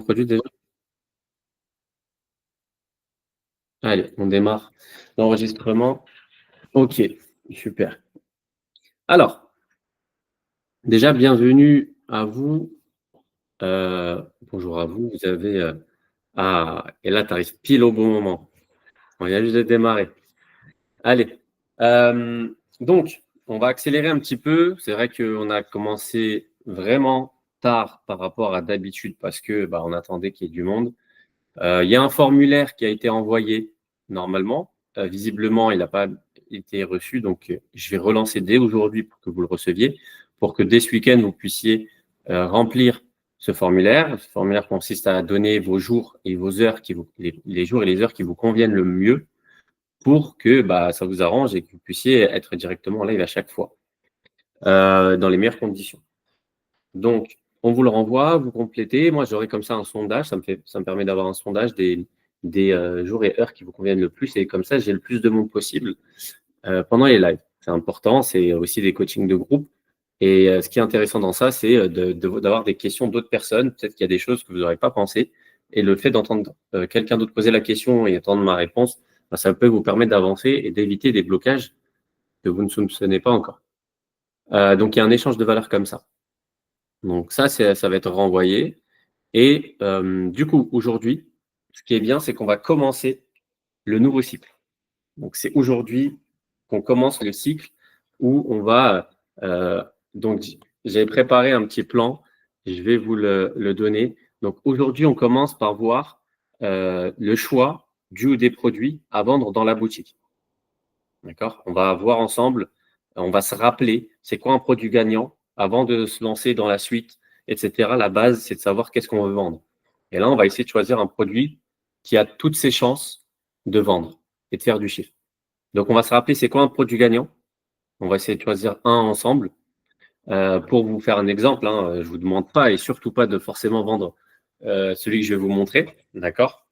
produit déjà? Allez, on démarre l'enregistrement. Ok, super. Alors, déjà, bienvenue à vous. Bonjour à vous. Vous avez. Ah, et là, tu arrives pile au bon moment. On vient juste de démarrer. Allez. Donc, on va accélérer un petit peu. C'est vrai qu'on a commencé vraiment tard par rapport à d'habitude parce que on attendait qu'il y ait du monde. Il y a un formulaire qui a été envoyé normalement. Visiblement, il n'a pas été reçu. Donc, je vais relancer dès aujourd'hui pour que vous le receviez, pour que dès ce week-end, vous puissiez remplir ce formulaire. Ce formulaire consiste à donner vos jours et vos heures, les jours et les heures qui vous conviennent le mieux pour que ça vous arrange et que vous puissiez être directement en live à chaque fois dans les meilleures conditions. Donc, on vous le renvoie, vous complétez. Moi, j'aurai comme ça un sondage. Ça me permet d'avoir un sondage des jours et heures qui vous conviennent le plus. Et comme ça, j'ai le plus de monde possible pendant les lives. C'est important. C'est aussi des coachings de groupe. Et ce qui est intéressant dans ça, c'est d'avoir des questions d'autres personnes. Peut-être qu'il y a des choses que vous n'aurez pas pensé. Et le fait d'entendre quelqu'un d'autre poser la question et attendre ma réponse, ça peut vous permettre d'avancer et d'éviter des blocages que vous ne soupçonnez pas encore. Donc, il y a un échange de valeurs comme ça. Donc ça va être renvoyé. Et du coup, aujourd'hui, ce qui est bien, c'est qu'on va commencer le nouveau cycle. Donc c'est aujourd'hui qu'on commence le cycle où on va… donc j'ai préparé un petit plan, je vais vous le donner. Donc aujourd'hui, on commence par voir le choix du ou des produits à vendre dans la boutique. D'accord? On va voir ensemble, on va se rappeler c'est quoi un produit gagnant avant de se lancer dans la suite, etc. La base, c'est de savoir qu'est-ce qu'on veut vendre. Et là, on va essayer de choisir un produit qui a toutes ses chances de vendre et de faire du chiffre. Donc, on va se rappeler c'est quoi un produit gagnant. On va essayer de choisir un ensemble. Pour vous faire un exemple, je ne vous demande pas et surtout pas de forcément vendre celui que je vais vous montrer. D'accord?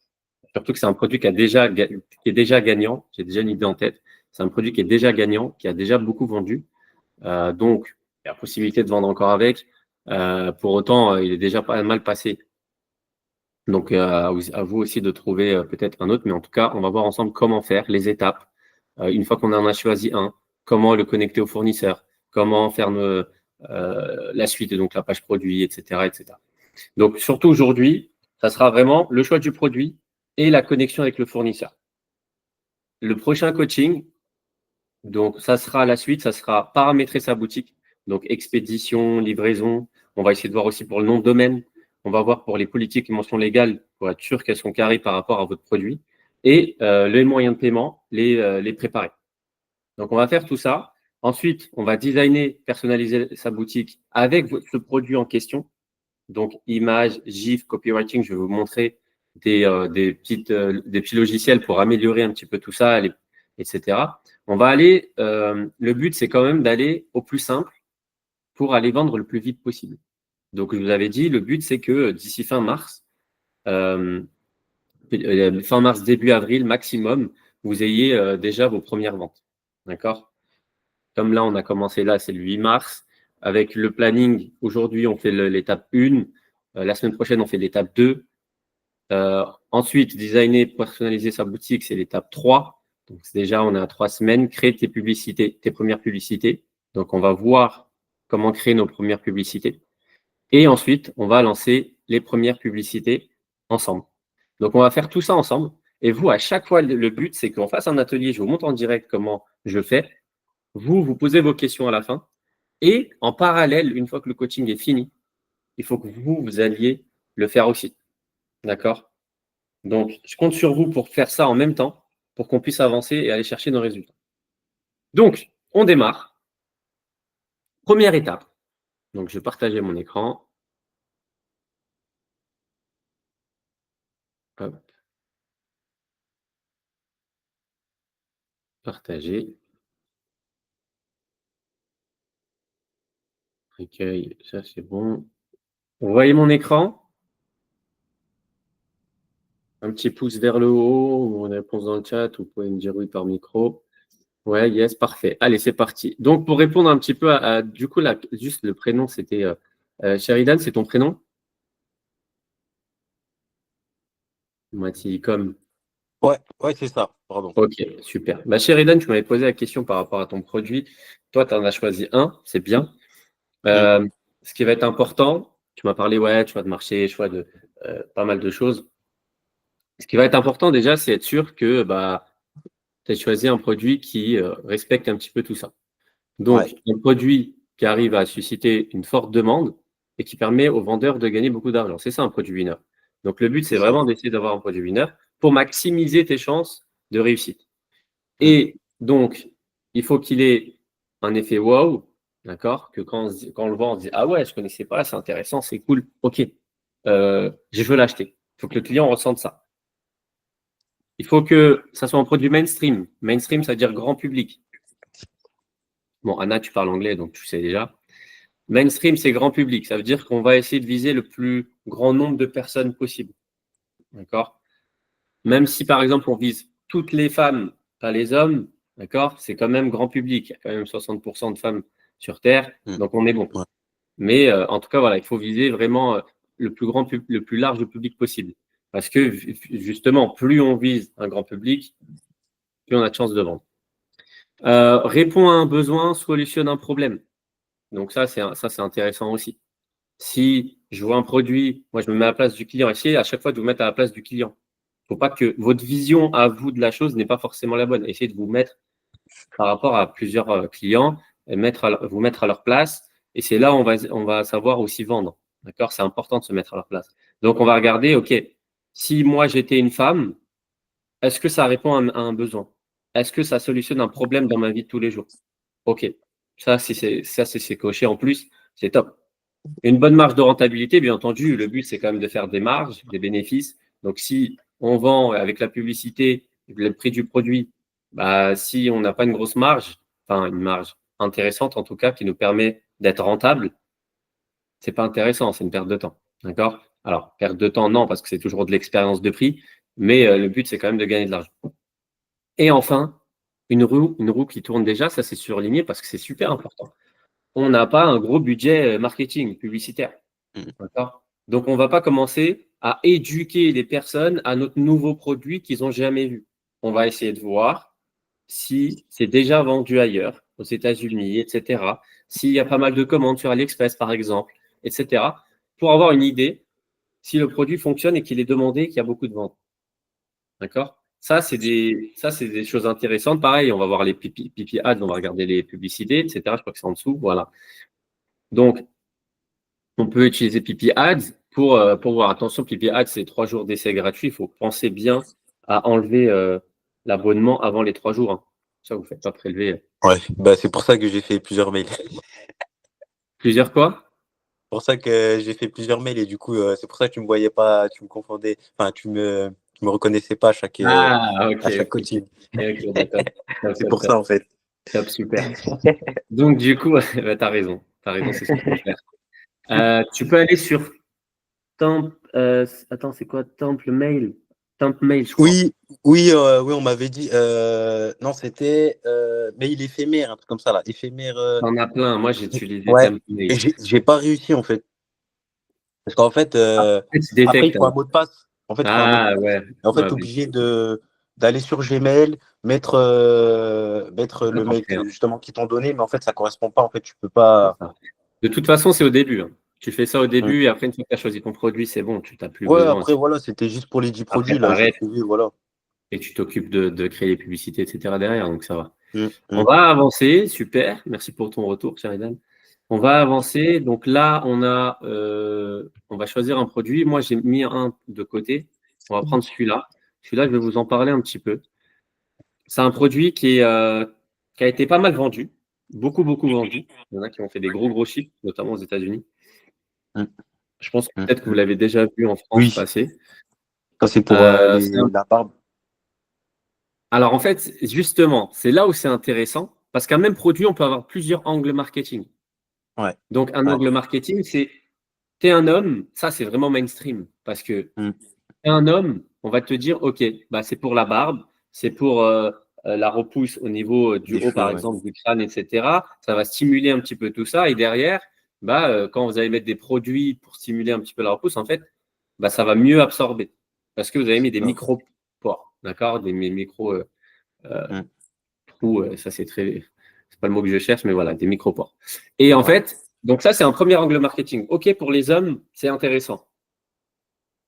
Surtout que c'est un produit qui est déjà gagnant. J'ai déjà une idée en tête. C'est un produit qui est déjà gagnant, qui a déjà beaucoup vendu. Donc, il y a la possibilité de vendre encore avec. Pour autant, il est déjà pas mal passé. Donc, à vous aussi de trouver peut-être un autre. Mais en tout cas, on va voir ensemble comment faire, les étapes. Une fois qu'on en a choisi un, comment le connecter au fournisseur, comment faire la suite, donc la page produit, etc., etc. Donc, surtout aujourd'hui, ça sera vraiment le choix du produit et la connexion avec le fournisseur. Le prochain coaching, donc ça sera la suite, ça sera paramétrer sa boutique. Donc, expédition, livraison. On va essayer de voir aussi pour le nom de domaine. On va voir pour les politiques et mentions légales pour être sûr qu'elles sont carrées par rapport à votre produit. Et les moyens de paiement, les préparer. Donc, on va faire tout ça. Ensuite, on va designer, personnaliser sa boutique avec ce produit en question. Donc, images, GIF, copywriting, je vais vous montrer des petits logiciels pour améliorer un petit peu tout ça, etc. On va aller, le but, c'est quand même d'aller au plus simple pour aller vendre le plus vite possible. Donc, je vous avais dit, le but, c'est que d'ici fin mars, début avril maximum, vous ayez déjà vos premières ventes. D'accord? Comme là, on a commencé là, c'est le 8 mars. Avec le planning, aujourd'hui, on fait l'étape 1. La semaine prochaine, on fait l'étape 2. Ensuite, designer, personnaliser sa boutique, c'est l'étape 3. Donc, déjà, on est à 3 semaines. Créer tes publicités, tes premières publicités. Donc, on va voir comment créer nos premières publicités. Et ensuite, on va lancer les premières publicités ensemble. Donc, on va faire tout ça ensemble. Et vous, à chaque fois, le but, c'est qu'on fasse un atelier. Je vous montre en direct comment je fais. Vous posez vos questions à la fin. Et en parallèle, une fois que le coaching est fini, il faut que vous alliez le faire aussi. D'accord? Donc, je compte sur vous pour faire ça en même temps, pour qu'on puisse avancer et aller chercher nos résultats. Donc, on démarre. Première étape. Donc, je vais partager mon écran. Hop. Partager. Accueil, ça c'est bon. Vous voyez mon écran? Un petit pouce vers le haut ou une réponse dans le chat, vous pouvez me dire oui par micro. Ouais, yes, parfait. Allez, c'est parti. Donc, pour répondre un petit peu du coup, là, juste le prénom, c'était Sheridan, c'est ton prénom? Matilicom. Ouais, c'est ça, pardon. Ok, super. Bah, Sheridan, tu m'avais posé la question par rapport à ton produit. Toi, tu en as choisi un, c'est bien. Ce qui va être important, tu m'as parlé, ouais, choix de marché, choix de pas mal de choses. Ce qui va être important déjà, c'est être sûr que bah, tu as choisi un produit qui respecte un petit peu tout ça. Donc, un produit qui arrive à susciter une forte demande et qui permet aux vendeurs de gagner beaucoup d'argent. C'est ça un produit winner. Donc, le but, c'est vraiment d'essayer d'avoir un produit winner pour maximiser tes chances de réussite. Et donc, il faut qu'il ait un effet wow, d'accord? Que quand on le voit, on se dit ah ouais, je ne connaissais pas, c'est intéressant, c'est cool, ok, je veux l'acheter. Il faut que le client ressente ça. Il faut que ça soit un produit mainstream. Mainstream, ça veut dire grand public. Bon, Anna, tu parles anglais, donc tu sais déjà. Mainstream, c'est grand public. Ça veut dire qu'on va essayer de viser le plus grand nombre de personnes possible. D'accord? Même si, par exemple, on vise toutes les femmes, pas les hommes, d'accord? C'est quand même grand public. Il y a quand même 60% de femmes sur Terre, donc on est bon. Ouais. Mais en tout cas, voilà, il faut viser vraiment le plus large public possible. Parce que justement, plus on vise un grand public, plus on a de chances de vendre. Répond à un besoin, solutionne un problème. Donc ça, c'est intéressant aussi. Si je vois un produit, moi je me mets à la place du client, essayez à chaque fois de vous mettre à la place du client. Il ne faut pas que votre vision à vous de la chose n'est pas forcément la bonne. Essayez de vous mettre par rapport à plusieurs clients, et vous mettre à leur place. Et c'est là où on va savoir aussi vendre. D'accord? C'est important de se mettre à leur place. Donc on va regarder, OK, si moi j'étais une femme, est-ce que ça répond à un besoin? Est-ce que ça solutionne un problème dans ma vie de tous les jours? OK. Ça, si c'est coché en plus, c'est top. Une bonne marge de rentabilité, bien entendu, le but, c'est quand même de faire des marges, des bénéfices. Donc, si on vend avec la publicité, le prix du produit, bah, si on n'a pas une grosse marge, enfin une marge intéressante en tout cas, qui nous permet d'être rentable, c'est pas intéressant, c'est une perte de temps. D'accord? Alors, perte de temps, non, parce que c'est toujours de l'expérience de prix, mais le but, c'est quand même de gagner de l'argent. Et enfin, une roue qui tourne déjà, ça c'est surligné parce que c'est super important. On n'a pas un gros budget marketing, publicitaire. D'accord? Donc, on ne va pas commencer à éduquer les personnes à notre nouveau produit qu'ils n'ont jamais vu. On va essayer de voir si c'est déjà vendu ailleurs, aux États-Unis, etc. S'il y a pas mal de commandes sur AliExpress, par exemple, etc. Pour avoir une idée si le produit fonctionne et qu'il est demandé, qu'il y a beaucoup de ventes. D'accord? Ça, c'est des choses intéressantes. Pareil, on va voir les pipi ads, on va regarder les publicités, etc. Je crois que c'est en dessous. Voilà. Donc, on peut utiliser Pipi Ads pour voir. Attention, Pipi Ads, c'est 3 jours d'essai gratuit. Il faut penser bien à enlever l'abonnement avant les 3 jours. Hein. Ça, vous ne faites pas prélever. Ouais, bah, c'est pour ça que j'ai fait plusieurs mails. Plusieurs quoi? C'est pour ça que j'ai fait plusieurs mails et du coup, c'est pour ça que tu me voyais pas, tu me confondais, enfin, tu me reconnaissais pas Ah, ok, à chaque ok. coaching. Ok, d'accord. Top, C'est top, pour top. ça, en fait. Top, super. Donc, du coup, bah, tu as raison. Tu as raison, c'est ce qu'il faut faire. Tu peux aller sur Temple. Attends, c'est quoi Temple Mail? Temple Mail, je crois. Oui, on m'avait dit. Non, c'était mail éphémère, un truc comme ça, là. Éphémère. T'en as plein. Moi, j'ai utilisé Ouais. Temple Et Mail. j'ai pas réussi, en fait. Parce qu'en fait, Après, tu après, il détectes. faut un Hein. mot de passe. En fait, il faut un mot de Ah, passe. ouais. Et en fait, Ouais, tu es obligé d'aller sur Gmail, mettre pas le mail compris, hein. justement qui t'ont donné, mais en fait, ça correspond pas. En fait, tu peux pas. De toute façon, c'est au début. Hein. Tu fais ça au Mm. début et après, une fois que tu as choisi ton produit, c'est bon, tu n'as plus Ouais, besoin. après, voilà, c'était juste pour les 10 Après, produits, tu là, j'ai arrêtes trouvé, voilà. et tu t'occupes de créer les publicités, etc. derrière, donc ça va. Mm, On mm. va avancer, super. Merci pour ton retour, Sheridan. On va avancer. Donc là, on va choisir un produit. Moi, j'ai mis un de côté. On va prendre celui-là. Celui-là, je vais vous en parler un petit peu. C'est un produit qui a été pas mal vendu, beaucoup, beaucoup vendu. Il y en a qui ont fait des gros, gros chiffres, notamment aux États-Unis. Mm, Je pense mm, peut-être que vous mm. l'avez déjà vu en France Oui, passer. ça c'est pour la barbe. Alors en fait, justement, c'est là où c'est intéressant parce qu'un même produit, on peut avoir plusieurs angles marketing. Ouais, Donc un ouais. angle marketing, c'est t'es un homme, ça c'est vraiment mainstream parce que Mm. t'es un homme, on va te dire, ok, bah, c'est pour la barbe, c'est pour la repousse au niveau du Des haut, cheveux, par ouais. exemple, du crâne, etc. Ça va stimuler un petit peu tout ça et derrière, bah, quand vous allez mettre des produits pour stimuler un petit peu la repousse, en fait, bah, ça va mieux absorber. parce que vous avez mis des micro-pores, d'accord? Des micro trous, ça c'est pas le mot que je cherche, mais voilà, des micro-pores. Et en fait, donc ça c'est un premier angle marketing. OK, pour les hommes, c'est intéressant.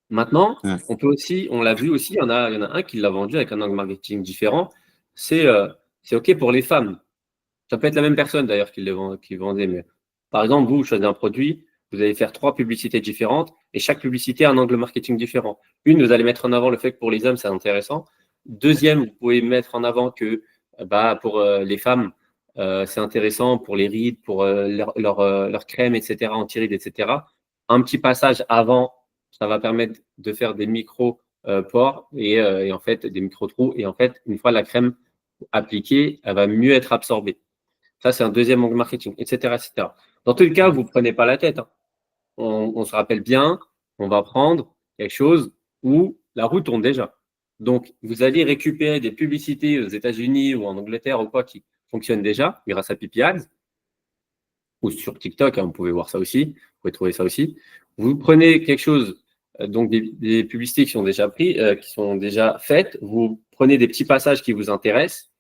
Maintenant, on peut aussi, on l'a vu aussi, il y en a un qui l'a vendu avec un angle marketing différent. C'est OK pour les femmes. Ça peut être la même personne d'ailleurs qui vendait, mais par exemple, vous choisissez un produit, vous allez faire 3 publicités différentes et chaque publicité a un angle marketing différent. Une, vous allez mettre en avant le fait que pour les hommes, c'est intéressant. Deuxième, vous pouvez mettre en avant que pour les femmes, c'est intéressant pour les rides, pour leur crème, etc., anti-rides, etc. Un petit passage avant, ça va permettre de faire des micro-pores et en fait, des micro-trous. Et en fait, une fois la crème appliquée, elle va mieux être absorbée. Ça, c'est un deuxième angle marketing, etc., etc. Dans tous les cas, vous ne prenez pas la tête. Hein. On se rappelle bien, on va prendre quelque chose où la roue tourne déjà. Donc, vous allez récupérer des publicités aux États-Unis ou en Angleterre ou quoi qui fonctionnent déjà grâce à Pipi Ads ou sur TikTok, hein, vous pouvez voir ça aussi, vous pouvez trouver ça aussi. Vous prenez quelque chose, donc des publicités qui sont déjà prises, qui sont déjà faites, vous prenez des petits passages qui vous intéressent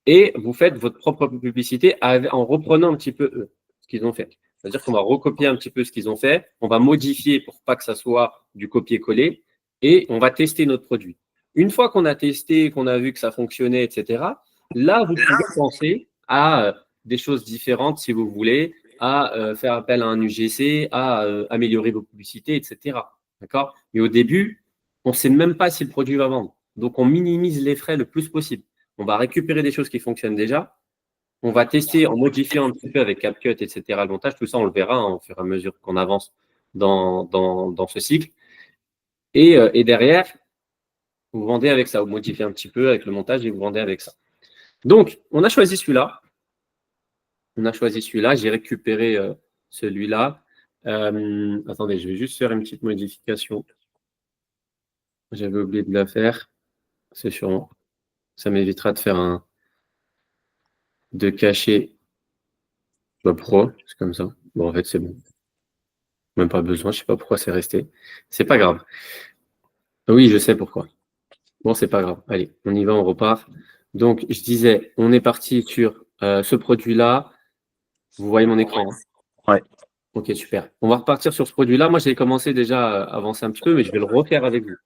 et vous faites votre propre publicité en reprenant un petit peu ce qu'ils ont fait. C'est-à-dire qu'on va recopier un petit peu ce qu'ils ont fait, on va modifier pour pas que ça soit du copier-coller et on va tester notre produit. Une fois qu'on a testé, qu'on a vu que ça fonctionnait, etc., là, vous pouvez penser à des choses différentes si vous voulez, à faire appel à un UGC, à améliorer vos publicités, etc. D'accord? Mais au début, on ne sait même pas si le produit va vendre. Donc, on minimise les frais le plus possible. On va récupérer des choses qui fonctionnent déjà. On va tester en modifiant un petit peu avec CapCut, etc. Le montage, tout ça, on le verra hein, au fur et à mesure qu'on avance dans ce cycle. Et derrière, vous vendez avec ça. Vous modifiez un petit peu avec le montage et vous vendez avec ça. Donc, on a choisi celui-là. J'ai récupéré celui-là. Attendez, je vais juste faire une petite modification. J'avais oublié de la faire. C'est sûrement. Ça m'évitera de faire de cacher pro. C'est comme ça. Bon, en fait, c'est bon. Même pas besoin. Je sais pas pourquoi c'est resté. C'est pas grave. Oui, je sais pourquoi. Bon, c'est pas grave. Allez, on y va, on repart. Donc, je disais, on est parti sur ce produit-là. Vous voyez mon écran hein? Ouais. Ok, super. On va repartir sur ce produit-là. Moi, j'ai commencé déjà à avancer un petit peu, mais je vais le refaire avec vous.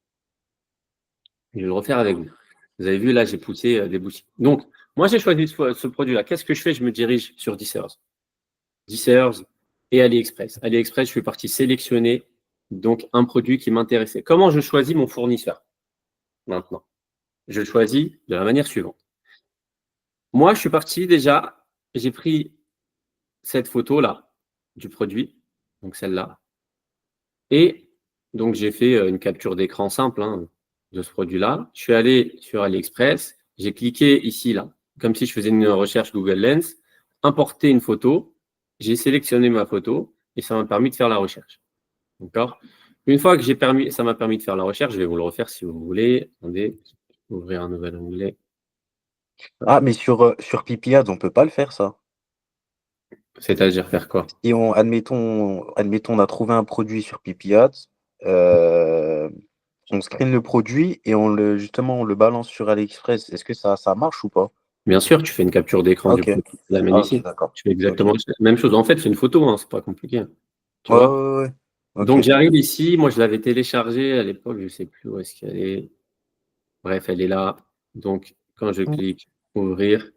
Vous avez vu, là, j'ai poussé des boutiques. Donc, moi, j'ai choisi ce produit-là. Qu'est-ce que je fais? Je me dirige sur Dissers. Et AliExpress. AliExpress, je suis parti sélectionner donc un produit qui m'intéressait. Comment je choisis mon fournisseur maintenant? Je le choisis de la manière suivante. Moi, je suis parti déjà, j'ai pris cette photo-là du produit, donc celle-là, et donc j'ai fait une capture d'écran simple hein, de ce produit-là. Je suis allé sur AliExpress, j'ai cliqué ici, là, comme si je faisais une recherche Google Lens, importer une photo, j'ai sélectionné ma photo et ça m'a permis de faire la recherche. D'accord? Une fois que ça m'a permis de faire la recherche, je vais vous le refaire si vous voulez. Attendez, ouvrir un nouvel onglet. Ah, mais sur Pipi Ads, on peut pas le faire, ça? C'est-à-dire faire quoi? Si admettons, on a trouvé un produit sur Pipi Ads, euh, on screen le produit et justement, on le balance sur AliExpress. Est-ce que ça marche ou pas? Bien sûr, tu fais une capture d'écran du Ok. produit, tu l'amènes Ah, ok, ici. d'accord. Tu fais Ok. exactement la même chose. En fait, c'est une photo, hein, c'est pas compliqué. Hein. Tu Ouais, vois? ouais, ouais. Ok. Donc, j'arrive ici. Moi, je l'avais téléchargée à l'époque. Je ne sais plus où est-ce qu'elle est. Bref, elle est là. Donc, quand je clique ouvrir,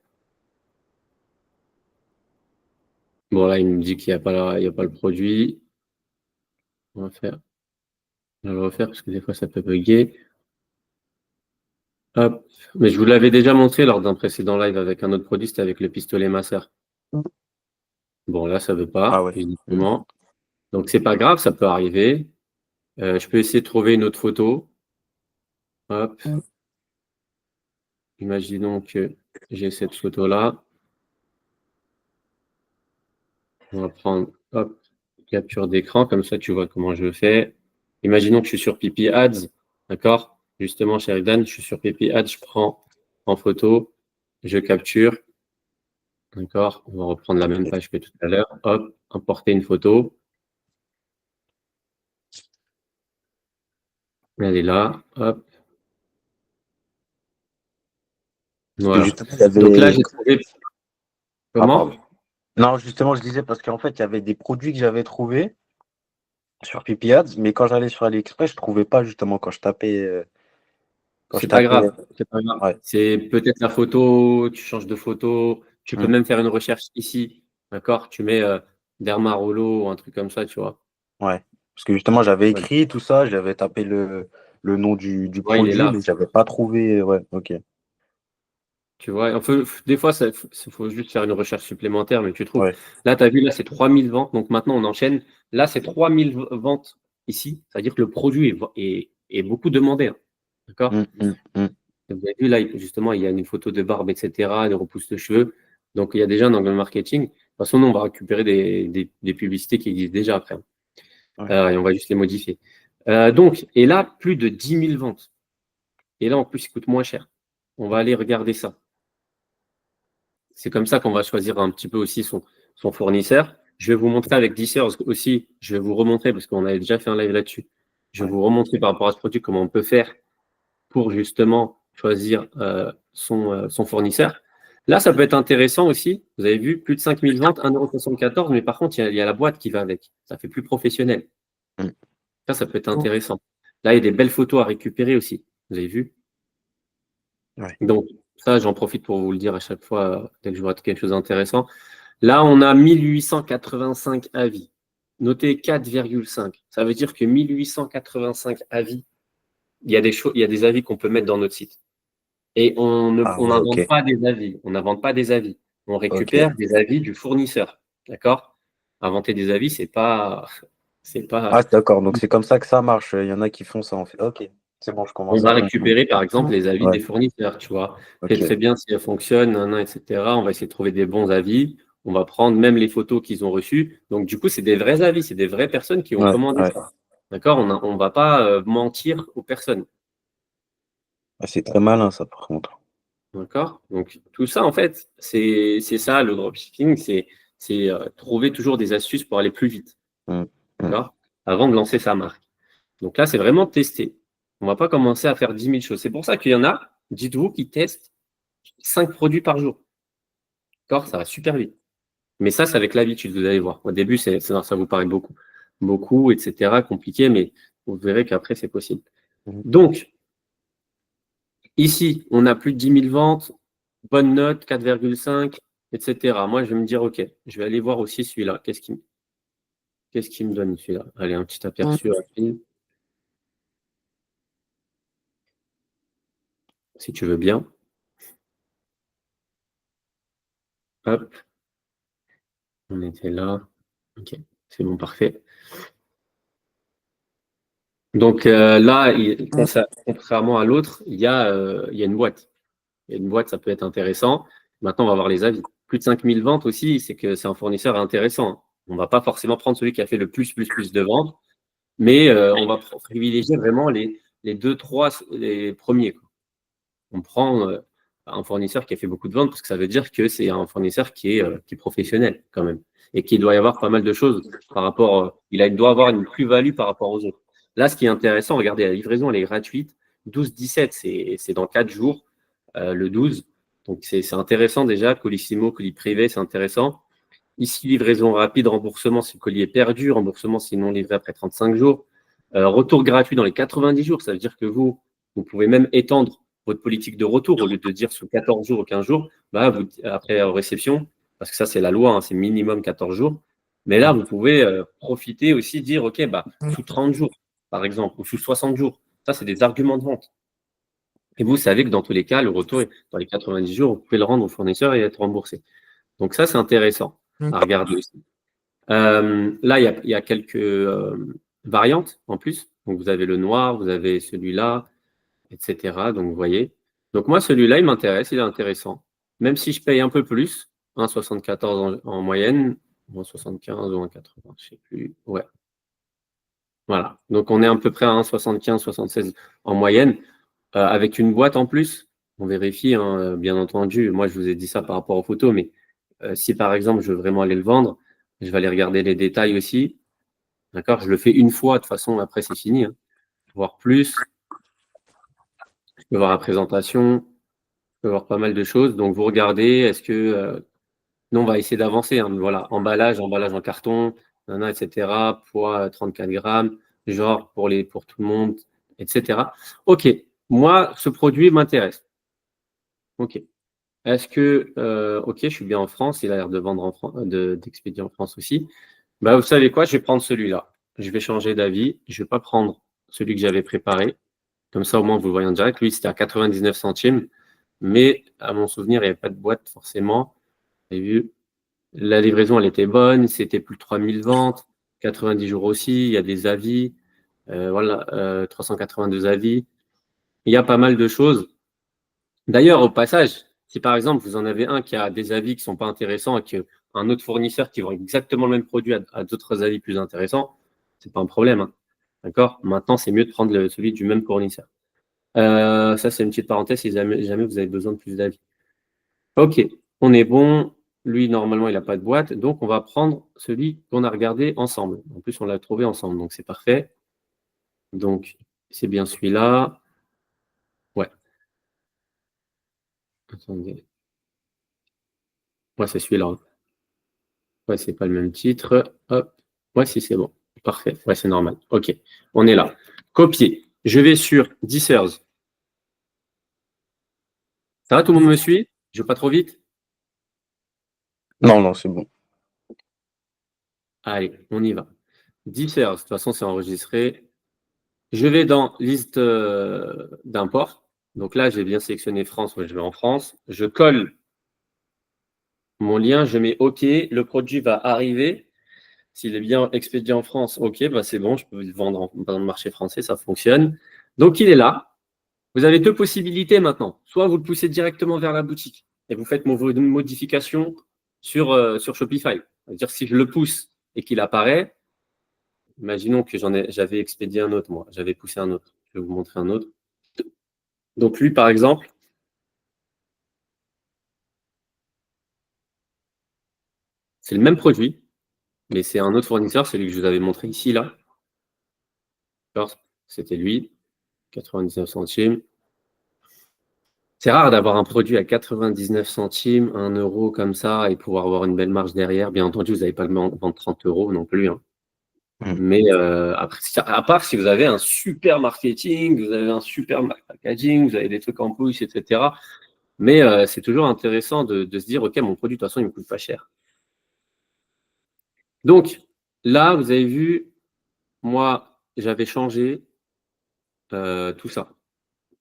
bon, là, il me dit qu'il n'y a pas, il y a pas le produit. On va faire. Je vais le refaire parce que des fois, ça peut bugger. Hop. Mais je vous l'avais déjà montré lors d'un précédent live avec un autre produit, c'était avec le pistolet masseur. Bon, là, ça ne veut Ah pas, ouais. visiblement. Donc, c'est pas grave, ça peut arriver. Je peux essayer de trouver une autre photo. Hop. Imaginons que j'ai cette photo-là. On va prendre, hop, capture d'écran, comme ça tu vois comment je fais. Imaginons que je suis sur Pipi Ads, d'accord? Justement, chez Dan, je suis sur Pipi Ads, je prends en photo, je capture, d'accord? On va reprendre la même page que tout à l'heure. Hop, importer une photo. Elle est là. Hop. Parce que Voilà. justement, il y Donc là, avait. j'ai trouvé. Ah, pardon. Comment? Non, justement, je disais parce qu'en fait, il y avait des produits que j'avais trouvés sur Pipi Ads, mais quand j'allais sur AliExpress, je trouvais pas justement quand je tapais. Quand je C'est pas tapais. grave. C'est pas grave. Ouais. C'est peut-être la photo, tu changes de photo. Tu peux Mm. même faire une recherche ici. D'accord? Tu mets Derma Rollo ou un truc comme ça, tu vois. Ouais. Parce que justement, j'avais Ouais. écrit tout ça, j'avais tapé le nom du Ouais, il est produit, là. mais j'avais pas trouvé. Ouais, ok. Tu vois, des fois, il faut juste faire une recherche supplémentaire, mais tu trouves. Ouais. Là, tu as vu, là, c'est 3000 ventes. Donc maintenant, on enchaîne. Là, c'est 3000 ventes ici. C'est-à-dire que le produit est beaucoup demandé, hein. D'accord? Mm, mm, mm. Vous avez vu, là, justement, il y a une photo de barbe, etc., des repousses de cheveux. Donc, il y a déjà un angle marketing. De toute façon, nous, on va récupérer des publicités qui existent déjà après. Ouais. Et on va juste les modifier. Donc, et là, plus de 10 000 ventes. Et là, en plus, il coûte moins cher. On va aller regarder ça. C'est comme ça qu'on va choisir un petit peu aussi son fournisseur. Je vais vous montrer avec Dissers aussi, je vais vous remontrer, parce qu'on avait déjà fait un live là-dessus. Je vais Ouais. vous remontrer par rapport à ce produit comment on peut faire pour justement choisir son fournisseur. Là, ça peut être intéressant aussi. Vous avez vu, plus de 5000 ventes, 1,74 €, mais par contre, il y a la boîte qui va avec. Ça fait plus professionnel. Mm. Ça peut être intéressant. Là, il y a des belles photos à récupérer aussi. Vous avez vu? Ouais. Donc, ça, j'en profite pour vous le dire à chaque fois, dès que je vois quelque chose d'intéressant. Là, on a 1885 avis. Notez 4,5. Ça veut dire que 1885 avis, il y a des avis qu'on peut mettre dans notre site. Et on Ah ouais, ok. n'invente pas des avis. On n'invente pas des avis. On Ok. récupère des avis du fournisseur. D'accord? Inventer des avis, c'est Ah, pas. d'accord. Donc, c'est comme ça que ça marche. Il y en a qui font ça en fait. Ok. C'est bon, je On commence à va comprendre. récupérer, par exemple, les avis Ouais. des fournisseurs, tu vois. C'est très Ok. bien si elles fonctionnent, etc. On va essayer de trouver des bons avis. On va prendre même les photos qu'ils ont reçues. Donc, du coup, c'est des vrais avis, c'est des vraies personnes qui ont Ouais. commandé Ouais. ça. D'accord? On ne va pas mentir aux personnes. Ah, c'est très malin, ça, par contre. D'accord? Donc, tout ça, en fait, c'est ça le dropshipping, c'est trouver toujours des astuces pour aller plus vite. Mm. Mm. D'accord? Avant de lancer sa marque. Donc là, c'est vraiment tester. On ne va pas commencer à faire 10 000 choses. C'est pour ça qu'il y en a, dites-vous, qui testent 5 produits par jour. D'accord? Ça va super vite. Mais ça, c'est avec l'habitude, vous allez voir. Au début, ça vous paraît beaucoup, etc., compliqué, mais vous verrez qu'après, c'est possible. Mm. Donc, ici, on a plus de 10 000 ventes, bonne note, 4,5, etc. Moi, je vais me dire, OK, je vais aller voir aussi celui-là. Qu'est-ce qu'il me donne celui-là? Allez, un petit aperçu rapide, si tu veux bien. Hop, on était là. OK, c'est bon, parfait. Donc là, contrairement à l'autre, il y a une boîte. Il y a une boîte, ça peut être intéressant. Maintenant, on va voir les avis. Plus de 5000 ventes aussi, c'est que c'est un fournisseur intéressant. On ne va pas forcément prendre celui qui a fait le plus de ventes, mais on va privilégier vraiment les deux, trois, les premiers, quoi. On prend un fournisseur qui a fait beaucoup de ventes parce que ça veut dire que c'est un fournisseur qui est professionnel quand même et qui doit y avoir pas mal de choses par rapport. Il doit avoir une plus-value par rapport aux autres. Là, ce qui est intéressant, regardez, la livraison, elle est gratuite. 12-17, c'est dans 4 jours, le 12. Donc, c'est intéressant déjà. Colissimo, colis privé, c'est intéressant. Ici, livraison rapide, remboursement si le colis est perdu, remboursement si non livré après 35 jours. Retour gratuit dans les 90 jours. Ça veut dire que vous pouvez même étendre votre politique de retour au lieu de dire sous 14 jours ou 15 jours, bah, après réception, parce que ça, c'est la loi, hein, c'est minimum 14 jours. Mais là, vous pouvez profiter aussi, dire, OK, bah, sous 30 jours, par exemple, ou sous 60 jours. Ça, c'est des arguments de vente. Et vous savez que dans tous les cas, le retour, dans les 90 jours, vous pouvez le rendre au fournisseur et être remboursé. Donc ça, c'est intéressant à regarder aussi. Là, il y a quelques variantes en plus. Donc, vous avez le noir, vous avez celui-là, etc. Donc, vous voyez. Donc, moi, celui-là, il m'intéresse, il est intéressant. Même si je paye un peu plus, 1,74 en moyenne, 1,75 ou 1,80, je ne sais plus. Ouais. Voilà. Donc, on est à peu près à 1,75, 76 en moyenne, avec une boîte en plus. On vérifie, hein, bien entendu. Moi, je vous ai dit ça par rapport aux photos, mais si par exemple, je veux vraiment aller le vendre, je vais aller regarder les détails aussi. D'accord? Je le fais une fois, de toute façon, après, c'est fini, hein. Voire plus. peux voir la présentation, tu peux voir pas mal de choses. Donc, vous regardez, est-ce que… nous, on va essayer d'avancer. Hein. Voilà, emballage en carton, etc. Poids 34 grammes, genre pour tout le monde, etc. OK, moi, ce produit m'intéresse. OK. Est-ce que, OK, je suis bien en France, il a l'air de vendre en France, d'expédier en France aussi. Bah, vous savez quoi, je vais prendre celui-là. Je vais changer d'avis. Je ne vais pas prendre celui que j'avais préparé. Comme ça, au moins, vous le voyez en direct. Lui, c'était à 99 centimes. Mais à mon souvenir, il n'y avait pas de boîte forcément. Vous avez vu, la livraison, elle était bonne. C'était plus de 3000 ventes. 90 jours aussi. Il y a des avis. Voilà, 382 avis. Il y a pas mal de choses. D'ailleurs, au passage, si par exemple, vous en avez un qui a des avis qui ne sont pas intéressants et qu'un autre fournisseur qui vend exactement le même produit a d'autres avis plus intéressants, ce n'est pas un problème. Hein. D'accord? Maintenant, c'est mieux de prendre celui du même fournisseur. Ça, c'est une petite parenthèse si jamais vous avez besoin de plus d'avis. OK, on est bon. Lui, normalement, il n'a pas de boîte. Donc, on va prendre celui qu'on a regardé ensemble. En plus, on l'a trouvé ensemble. Donc, c'est parfait. Donc, c'est bien celui-là. Ouais. Attendez. Ouais, c'est celui-là. Hein. Ouais, c'est pas le même titre. Hop. Ouais, si, c'est bon. Parfait. Ouais, c'est normal. OK. On est là. Copier. Je vais sur Dissers. Ça va, tout le monde me suit? Je vais pas trop vite? Non, non, c'est bon. Allez, on y va. Dissers. De toute façon, c'est enregistré. Je vais dans liste d'import. Donc là, j'ai bien sélectionné France. Ouais, je vais en France. Je colle mon lien. Je mets OK. Le produit va arriver. S'il est bien expédié en France, OK, bah c'est bon, je peux le vendre dans le marché français, ça fonctionne. Donc, il est là. Vous avez deux possibilités maintenant. Soit vous le poussez directement vers la boutique et vous faites une modification sur Shopify. C'est-à-dire si je le pousse et qu'il apparaît, imaginons que j'avais expédié un autre, moi. J'avais poussé un autre. Je vais vous montrer un autre. Donc, lui, par exemple, c'est le même produit, mais c'est un autre fournisseur, celui que je vous avais montré ici, là. C'était lui, 99 centimes. C'est rare d'avoir un produit à 99 centimes, 1 euro comme ça, et pouvoir avoir une belle marge derrière. Bien entendu, vous n'allez pas le vendre 30 euros non plus. Hein. Mais après, à part si vous avez un super marketing, vous avez un super packaging, vous avez des trucs en push, etc. Mais c'est toujours intéressant de se dire, OK, mon produit, de toute façon, il ne me coûte pas cher. Donc, là, vous avez vu, moi, j'avais changé tout ça.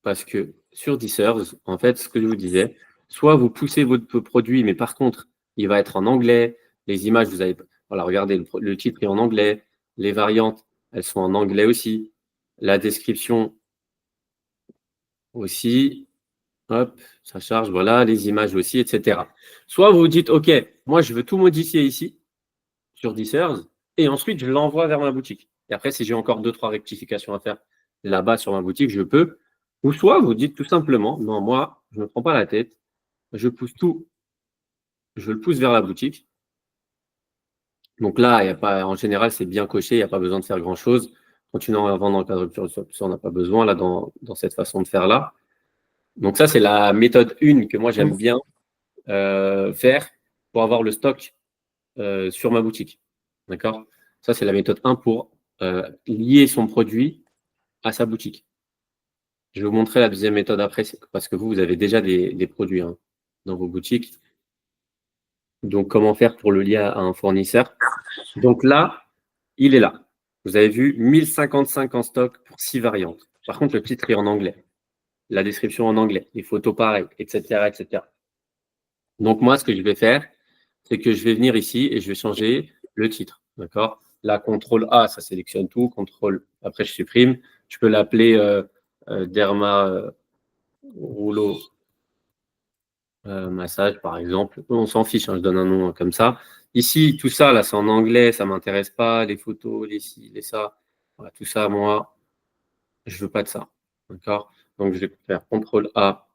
Parce que sur Dissers, en fait, ce que je vous disais, soit vous poussez votre produit, mais par contre, il va être en anglais. Les images, vous avez… Voilà, regardez, le titre est en anglais. Les variantes, elles sont en anglais aussi. La description aussi. Hop, ça charge, voilà, les images aussi, etc. Soit vous vous dites, OK, moi, je veux tout modifier ici, sur Dissers, et ensuite, je l'envoie vers ma boutique. Et après, si j'ai encore 2-3 rectifications à faire là-bas sur ma boutique, je peux. Ou soit vous dites tout simplement, non, moi, je ne me prends pas la tête, je pousse tout, je le pousse vers la boutique. Donc là, il y a pas, en général, c'est bien coché, il n'y a pas besoin de faire grand-chose. Continuons à vendre en cas de rupture, ça, on n'a pas besoin là dans cette façon de faire là. Donc ça, c'est la méthode 1 que moi, j'aime bien faire pour avoir le stock sur ma boutique. D'accord? Ça, c'est la méthode 1 pour lier son produit à sa boutique. Je vais vous montrer la deuxième méthode après, parce que vous avez déjà des produits hein, dans vos boutiques. Donc, comment faire pour le lier à un fournisseur? Donc là, il est là. Vous avez vu 1055 en stock pour 6 variantes. Par contre, le titre est en anglais. La description en anglais. Les photos pareilles, etc., etc. Donc, moi, ce que je vais faire, c'est que je vais venir ici et je vais changer le titre. D'accord? Là, CTRL A, ça sélectionne tout. CTRL, après, je supprime. Je peux l'appeler Derma Rouleau massage, par exemple. On s'en fiche, hein, je donne un nom comme ça. Ici, tout ça, là, c'est en anglais, ça ne m'intéresse pas. Les photos, les ci, les ça. Voilà, tout ça, moi, je ne veux pas de ça. D'accord? Donc, je vais faire CTRL A.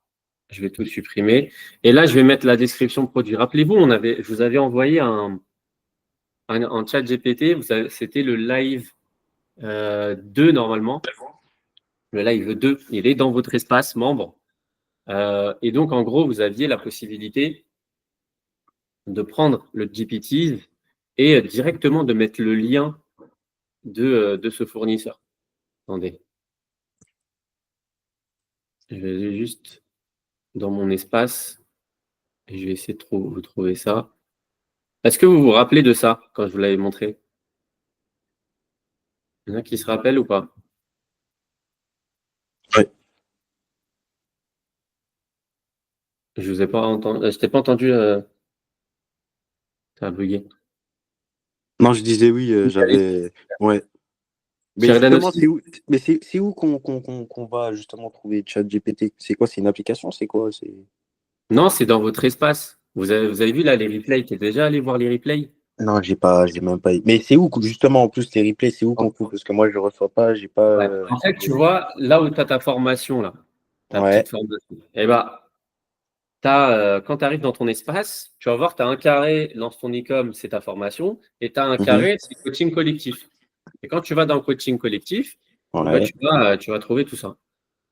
Je vais tout supprimer. Et là, je vais mettre la description produit. Rappelez-vous, je vous avais envoyé un chat GPT. C'était le live 2, normalement. Le live 2, il est dans votre espace membre. Et donc, en gros, vous aviez la possibilité de prendre le GPT et directement de mettre le lien de ce fournisseur. Attendez. Je vais aller juste dans mon espace et je vais essayer de vous trouver ça. Est-ce que vous vous rappelez de ça quand je vous l'avais montré? Il y en a qui se rappellent ou pas? Ouais. Je vous ai pas entendu. Je t'ai pas entendu. Ça a bugué. Non, je disais oui, j'avais. Ouais. Mais Sheridan justement, aussi? c'est où qu'on va justement trouver ChatGPT? C'est quoi? C'est une application? C'est quoi? Non, c'est dans votre espace. Vous avez vu là les replays. Tu es déjà allé voir les replays? Non, j'ai même pas. Mais c'est où justement en plus les replays, c'est où qu'on trouve? Parce que moi je reçois pas, j'ai pas. Ouais. En fait, tu vois, là où tu as ta formation, là, ta petite Ouais. formation, eh ben, quand tu arrives dans ton espace, tu vas voir, tu as un carré, lance ton e-com, c'est ta formation, et tu as un Mhm. carré, c'est coaching collectif. Et quand tu vas dans le coaching collectif, eh ben, Ouais. tu vas trouver tout ça.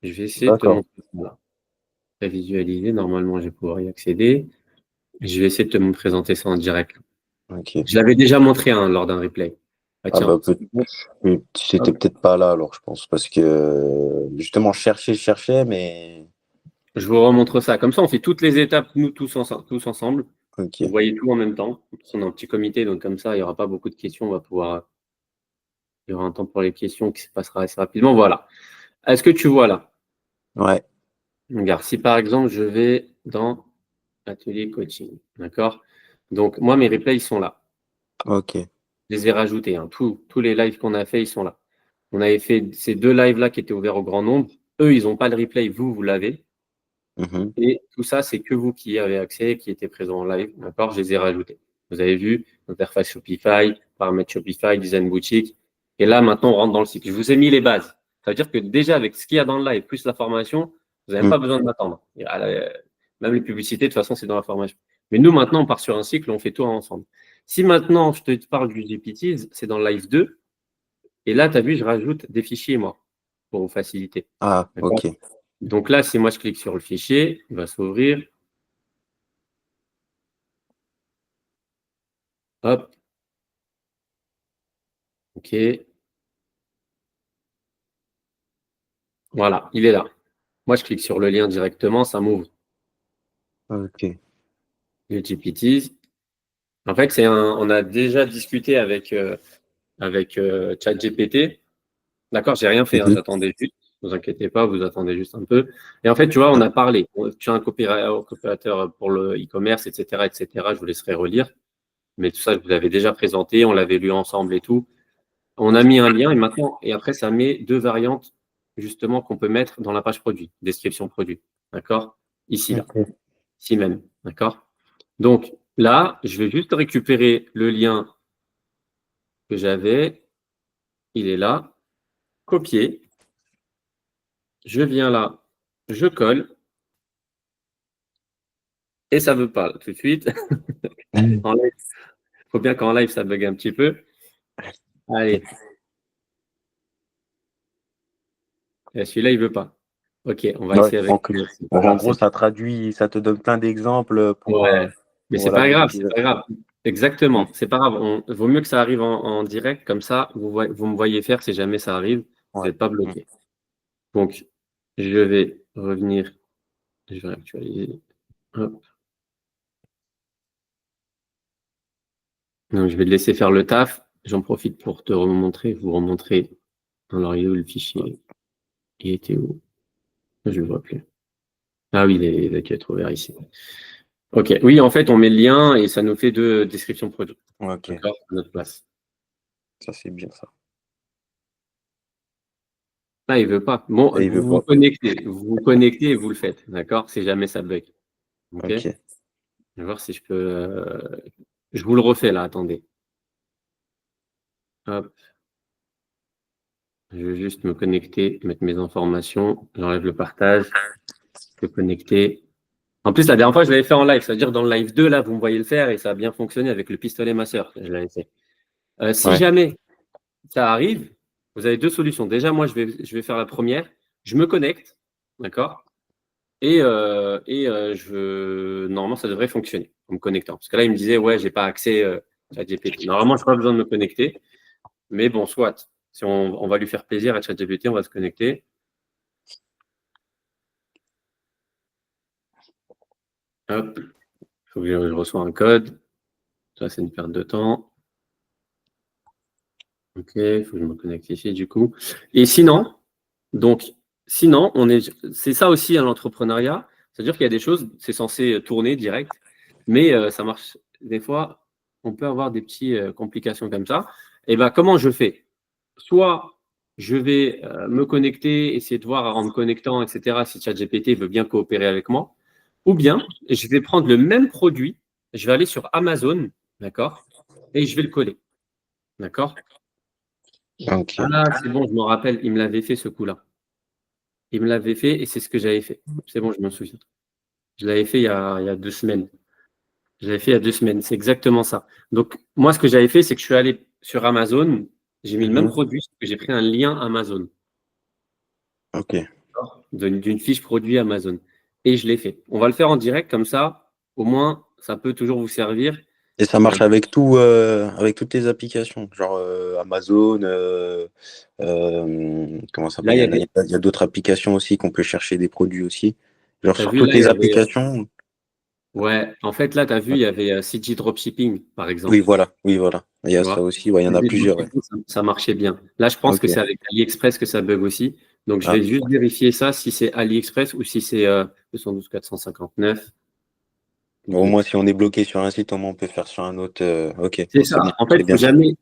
Je vais essayer de te D'accord. montrer ça là. Tu as visualisé, normalement, je vais pouvoir y accéder. Je vais essayer de te présenter ça en direct. Ok. Je l'avais déjà montré hein, lors d'un replay. Ah, Ah tiens, bah j'étais hop, peut-être pas là alors je pense parce que justement je cherchais mais je vous remontre ça. Comme ça, on fait toutes les étapes, nous tous ensemble. Vous ok. voyez tout en même temps. On est un petit comité, donc comme ça, il n'y aura pas beaucoup de questions. On va pouvoir, il y aura un temps pour les questions qui se passera assez rapidement. Voilà. Est-ce que tu vois là? Ouais. Regarde, si par exemple, je vais dans atelier coaching, d'accord? Donc, moi, mes replays, ils sont là. Ok. Je les ai rajoutés. Hein. Tous les lives qu'on a fait, ils sont là. On avait fait ces deux lives-là qui étaient ouverts au grand nombre. Eux, ils n'ont pas le replay. Vous l'avez. Mhm. Et tout ça, c'est que vous qui y avez accès, qui étiez présent en live. D'accord? Je les ai rajoutés. Vous avez vu, interface Shopify, paramètres Shopify, design boutique. Et là, maintenant, on rentre dans le cycle. Je vous ai mis les bases. Ça veut dire que déjà, avec ce qu'il y a dans le live, plus la formation, vous n'avez Mm. pas besoin de m'attendre. Même les publicités, de toute façon, c'est dans la formation. Mais nous, maintenant, on part sur un cycle, on fait tout ensemble. Si maintenant, je te parle du GPTs, c'est dans le live 2. Et là, tu as vu, je rajoute des fichiers, moi, pour vous faciliter. Ah D'accord? ok. Donc là, si moi je clique sur le fichier, il va s'ouvrir. Hop, OK. Voilà, il est là. Moi, je clique sur le lien directement, ça m'ouvre Ok. les GPTs. En fait, on a déjà discuté avec ChatGPT. D'accord, j'ai rien fait, hein, Mhm. j'attendais juste. Ne vous inquiétez pas, vous attendez juste un peu. Et en fait, tu vois, on a parlé. Tu as un coopérateur pour le e-commerce, etc., etc. Je vous laisserai relire. Mais tout ça, je vous l'avais déjà présenté, on l'avait lu ensemble et tout. On a mis un lien et maintenant, et après, ça met deux variantes justement qu'on peut mettre dans la page produit, description produit. D'accord? Ici, là, Ok. ici même. D'accord? Donc là, je vais juste récupérer le lien que j'avais. Il est là. Copier. Je viens là. Je colle. Et ça ne veut pas tout de suite. En live, il faut bien qu'en live, ça bug un petit peu. Allez. Et celui-là, il ne veut pas. OK, on va Ouais. essayer avec. Donc, C'est pas en grave. gros, ça traduit, ça te donne plein d'exemples Ouais, mais pour c'est la pas grave, c'est pas monétisation. grave. Exactement, Mm. c'est pas grave. Vaut mieux que ça arrive en direct, comme ça, vous me voyez faire si jamais ça arrive, vous Ouais. n'êtes pas Mm. bloqué. Donc, je vais revenir, je vais actualiser. Hop. Donc, je vais te laisser faire le taf. J'en profite pour te remontrer, vous remontrer. Alors, il est où le fichier? Il était où? Je ne le vois plus. Ah oui, il est être ouvert ici. Ok, oui, en fait, on met le lien et ça nous fait deux descriptions produits. Ok. D'accord? À notre place. Ça c'est bien ça. Ah, il veut pas. Bon, Et il veut pas. vous vous connectez et vous le faites, d'accord? Si jamais ça bug. Ok? Je Ok. vais voir si je peux. Je vous le refais là, attendez. Hop, je vais juste me connecter, mettre mes informations, j'enlève le partage, je peux connecter. En plus, la dernière fois, je l'avais fait en live, c'est-à-dire dans le live 2, là, vous me voyez le faire et ça a bien fonctionné avec le pistolet masseur. Je l'avais fait. Si Ouais. jamais ça arrive, vous avez deux solutions. Déjà, moi, je vais faire la première. je me connecte, d'accord? Et normalement, ça devrait fonctionner en me connectant. Parce que là, il me disait, ouais, j'ai pas accès à ChatGPT. Normalement, je n'ai pas besoin de me connecter. Mais bon, soit. Si on va lui faire plaisir à ChatGPT, on va se connecter. Hop. Il faut que je reçois un code. Ça, c'est une perte de temps. OK, il faut que je me connecte ici, du coup. Et sinon, c'est ça aussi à l'entrepreneuriat. C'est-à-dire qu'il y a des choses, c'est censé tourner direct, mais ça marche. Des fois, on peut avoir des petites complications comme ça. Et bien, comment je fais? Soit je vais me connecter, essayer de voir en me connectant, etc., si ChatGPT veut bien coopérer avec moi, ou bien je vais prendre le même produit, je vais aller sur Amazon, d'accord, et je vais le coller, d'accord. Ok. Ah, c'est bon, je me rappelle, il me l'avait fait ce coup-là. Il me l'avait fait et c'est ce que j'avais fait. C'est bon, je me souviens. Je l'avais fait il y a 2 semaines. Je l'avais fait il y a 2 semaines, c'est exactement ça. Donc, moi, ce que j'avais fait, c'est que je suis allé sur Amazon, j'ai mis le même Mhm. produit, j'ai pris un lien Amazon. Ok. D'une fiche produit Amazon. Et je l'ai fait. On va le faire en direct, comme ça, au moins, ça peut toujours vous servir. Et ça marche avec tout, avec toutes les applications, genre Amazon, comment ça Là, s'appelle? il y a des. Il y a d'autres applications aussi qu'on peut chercher des produits aussi. Genre T'as sur vu, là, toutes il y les avait. applications. Ouais, en fait, là, tu as vu, il y avait CG Dropshipping, par Oui, exemple. voilà, oui, voilà. Il y Tu a ça vois. aussi, ouais, il y en a CG plusieurs, ouais. Dropshipping, ça marchait bien. Là, je pense que Ok. c'est avec AliExpress que ça bug aussi. Donc, je Ah. vais juste vérifier ça, si c'est AliExpress ou si c'est 212 459. Au Good. moins, si on est bloqué sur un site, au moins on peut faire sur un autre. Ok, C'est c'est bien, ça. En fait, c'est il faut bien ça. jamais.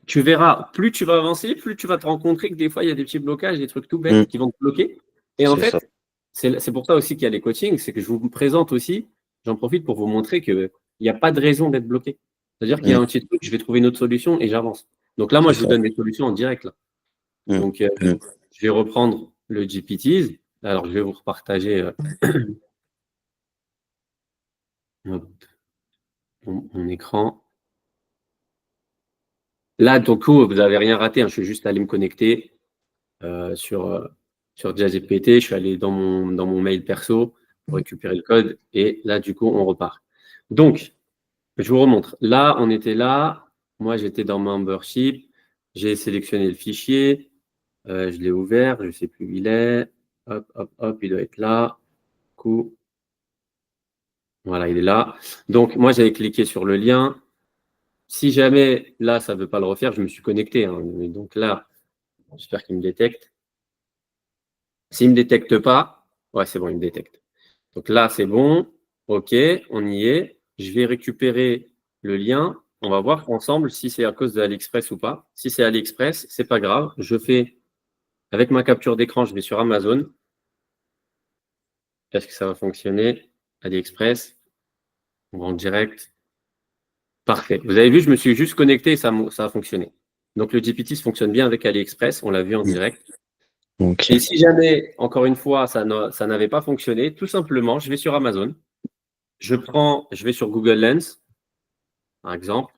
Tu verras, plus tu vas avancer, plus tu vas te rencontrer que des fois, il y a des petits blocages, des trucs tout Hmm, bêtes qui vont te bloquer. Et en c'est ça. fait, c'est pour ça aussi qu'il y a les coachings, c'est que je vous présente aussi, j'en profite pour vous montrer qu'il n'y a pas de raison d'être bloqué. C'est-à-dire qu'il y a Hmm, un petit truc, je vais trouver une autre solution et j'avance. Donc là, moi, c'est je vous ça. donne des solutions en direct. Là. Hmm, Donc, hmm. je vais reprendre le GPTs. Alors, je vais vous repartager hop, mon écran. Là, du coup, vous n'avez rien raté. Hein, je suis juste allé me connecter sur ChatGPT. Je suis allé dans mon mail perso pour récupérer le code. Et là, du coup, on repart. Donc, je vous remontre. Là, on était là. Moi, j'étais dans Membership. J'ai sélectionné le fichier. Je l'ai ouvert. Je ne sais plus où il est. Hop, hop, hop. Il doit être là. Coup. Voilà, il est là. Donc, moi, j'avais cliqué sur le lien. Si jamais, là, ça ne veut pas le refaire, je me suis connecté. Hein. Donc là, j'espère qu'il me détecte. S'il ne me détecte pas, ouais, c'est bon, il me détecte. Donc là, c'est bon. OK, on y est. Je vais récupérer le lien. On va voir ensemble si c'est à cause de AliExpress ou pas. Si c'est AliExpress, c'est pas grave. Je fais avec ma capture d'écran, je vais sur Amazon. Est-ce que ça va fonctionner? AliExpress, on va en direct. Parfait. Vous avez vu, je me suis juste connecté et ça a fonctionné. Donc le GPT fonctionne bien avec AliExpress, on l'a vu en Hmm. direct. Et Ok. si jamais, encore une fois, ça n'avait pas fonctionné, tout simplement, je vais sur Amazon. Je vais sur Google Lens, par exemple.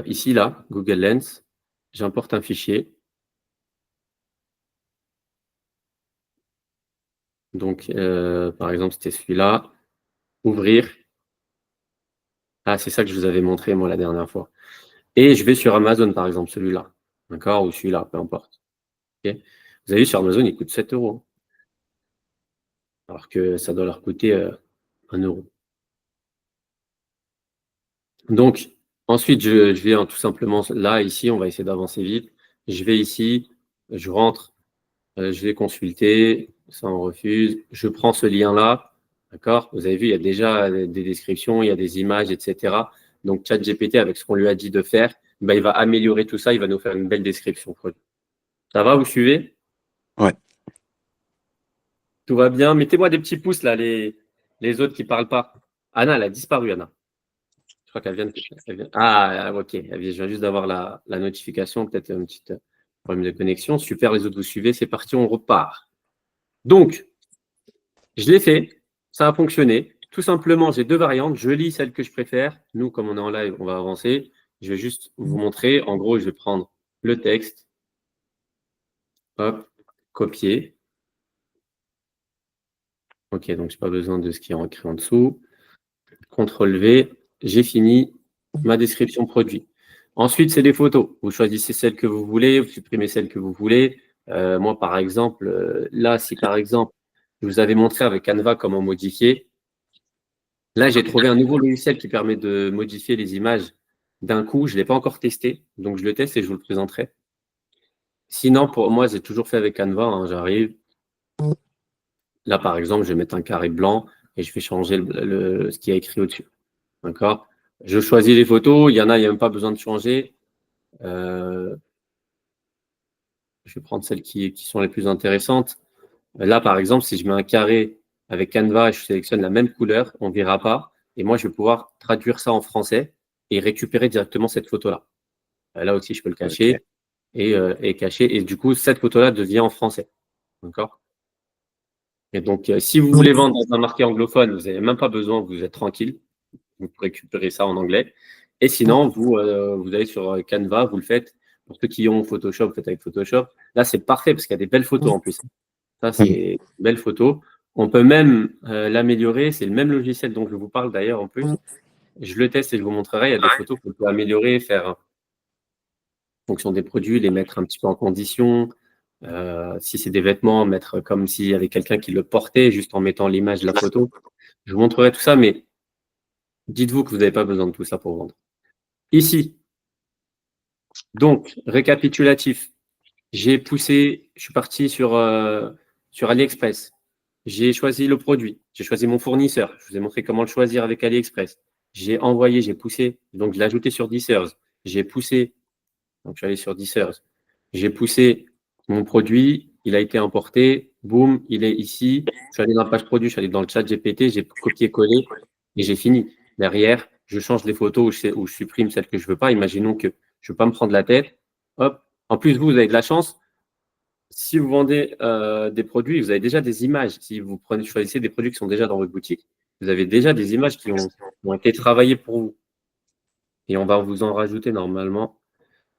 Ici, là, Google Lens. J'importe un fichier. Donc, par exemple, c'était celui-là. Ouvrir. Ah, c'est ça que je vous avais montré, moi, la dernière fois. Et je vais sur Amazon, par exemple, celui-là. D'accord? Ou celui-là, peu importe. Ok. Vous avez vu, sur Amazon, il coûte 7 euros. Alors que ça doit leur coûter 1 euro. Donc, ensuite, je vais tout simplement là, ici, on va essayer d'avancer vite. Je vais ici, je rentre, je vais consulter, ça on refuse. Je prends ce lien-là, d'accord? Vous avez vu, il y a déjà des descriptions, il y a des images, etc. Donc, ChatGPT, avec ce qu'on lui a dit de faire, ben, il va améliorer tout ça, il va nous faire une belle description. Ça va, vous suivez? Ouais. Tout va bien? Mettez-moi des petits pouces là, les autres qui ne parlent pas. Anna, elle a disparu, Anna. Je crois qu'elle vient de. Ah, ok. Je viens juste d'avoir la notification. Peut-être un petit problème de connexion. Super, les autres vous suivez. C'est parti, on repart. Donc, je l'ai fait. Ça a fonctionné. Tout simplement, j'ai deux variantes. Je lis celle que je préfère. Nous, comme on est en live, on va avancer. Je vais juste vous montrer. En gros, je vais prendre le texte. hop, copier. OK, donc je n'ai pas besoin de ce qui est écrit en dessous. CTRL V, j'ai fini ma description produit. Ensuite, c'est des photos. Vous choisissez celle que vous voulez, vous supprimez celle que vous voulez. Moi, par exemple, là, si par exemple, je vous avais montré avec Canva comment modifier, là, j'ai trouvé un nouveau logiciel qui permet de modifier les images d'un coup. Je ne l'ai pas encore testé, donc je le teste et je vous le présenterai. Sinon, pour moi, j'ai toujours fait avec Canva. Hein, j'arrive. Là, par exemple, je vais mettre un carré blanc et je vais changer ce qui est écrit au-dessus. D'accord? Je choisis les photos. Il y en a, il n'y a même pas besoin de changer. Je vais prendre celles qui sont les plus intéressantes. Là, par exemple, si je mets un carré avec Canva et je sélectionne la même couleur, on ne verra pas. Et moi, je vais pouvoir traduire ça en français et récupérer directement cette photo-là. Là aussi, je peux le cacher et cacher. Et du coup, cette photo-là devient en français. D'accord? Et donc, si vous voulez vendre dans un marché anglophone, vous n'avez même pas besoin, vous êtes tranquille. Vous récupérez ça en anglais. Et sinon, vous allez sur Canva, vous le faites. Pour ceux qui ont Photoshop, vous faites avec Photoshop. Là, c'est parfait parce qu'il y a des belles photos en plus. Ça, c'est une belle photo. On peut même l'améliorer. C'est le même logiciel dont je vous parle d'ailleurs en plus. Je le teste et je vous montrerai. Il y a des photos qu'on peut améliorer, faire en fonction des produits, les mettre un petit peu en condition. Si c'est des vêtements, mettre comme s'il y avait quelqu'un qui le portait, juste en mettant l'image de la photo. Je vous montrerai tout ça, mais dites-vous que vous n'avez pas besoin de tout ça pour vendre. Ici, donc, récapitulatif. J'ai poussé, je suis parti sur AliExpress. J'ai choisi le produit. J'ai choisi mon fournisseur. Je vous ai montré comment le choisir avec AliExpress. J'ai envoyé, j'ai poussé. Donc, je l'ai ajouté sur Dissers. J'ai poussé. Donc, je suis allé sur Dissers. J'ai poussé mon produit. Il a été importé. Boum, il est ici. Je suis allé dans la page produit. Je suis allé dans le chat GPT. J'ai copié-collé et j'ai fini. Derrière, je change les photos ou je supprime celles que je ne veux pas. Imaginons que je ne veux pas me prendre la tête. Hop. En plus, vous avez de la chance. Si vous vendez des produits, vous avez déjà des images. Si vous choisissez des produits qui sont déjà dans votre boutique, vous avez déjà des images qui ont été travaillées pour vous. Et on va vous en rajouter normalement.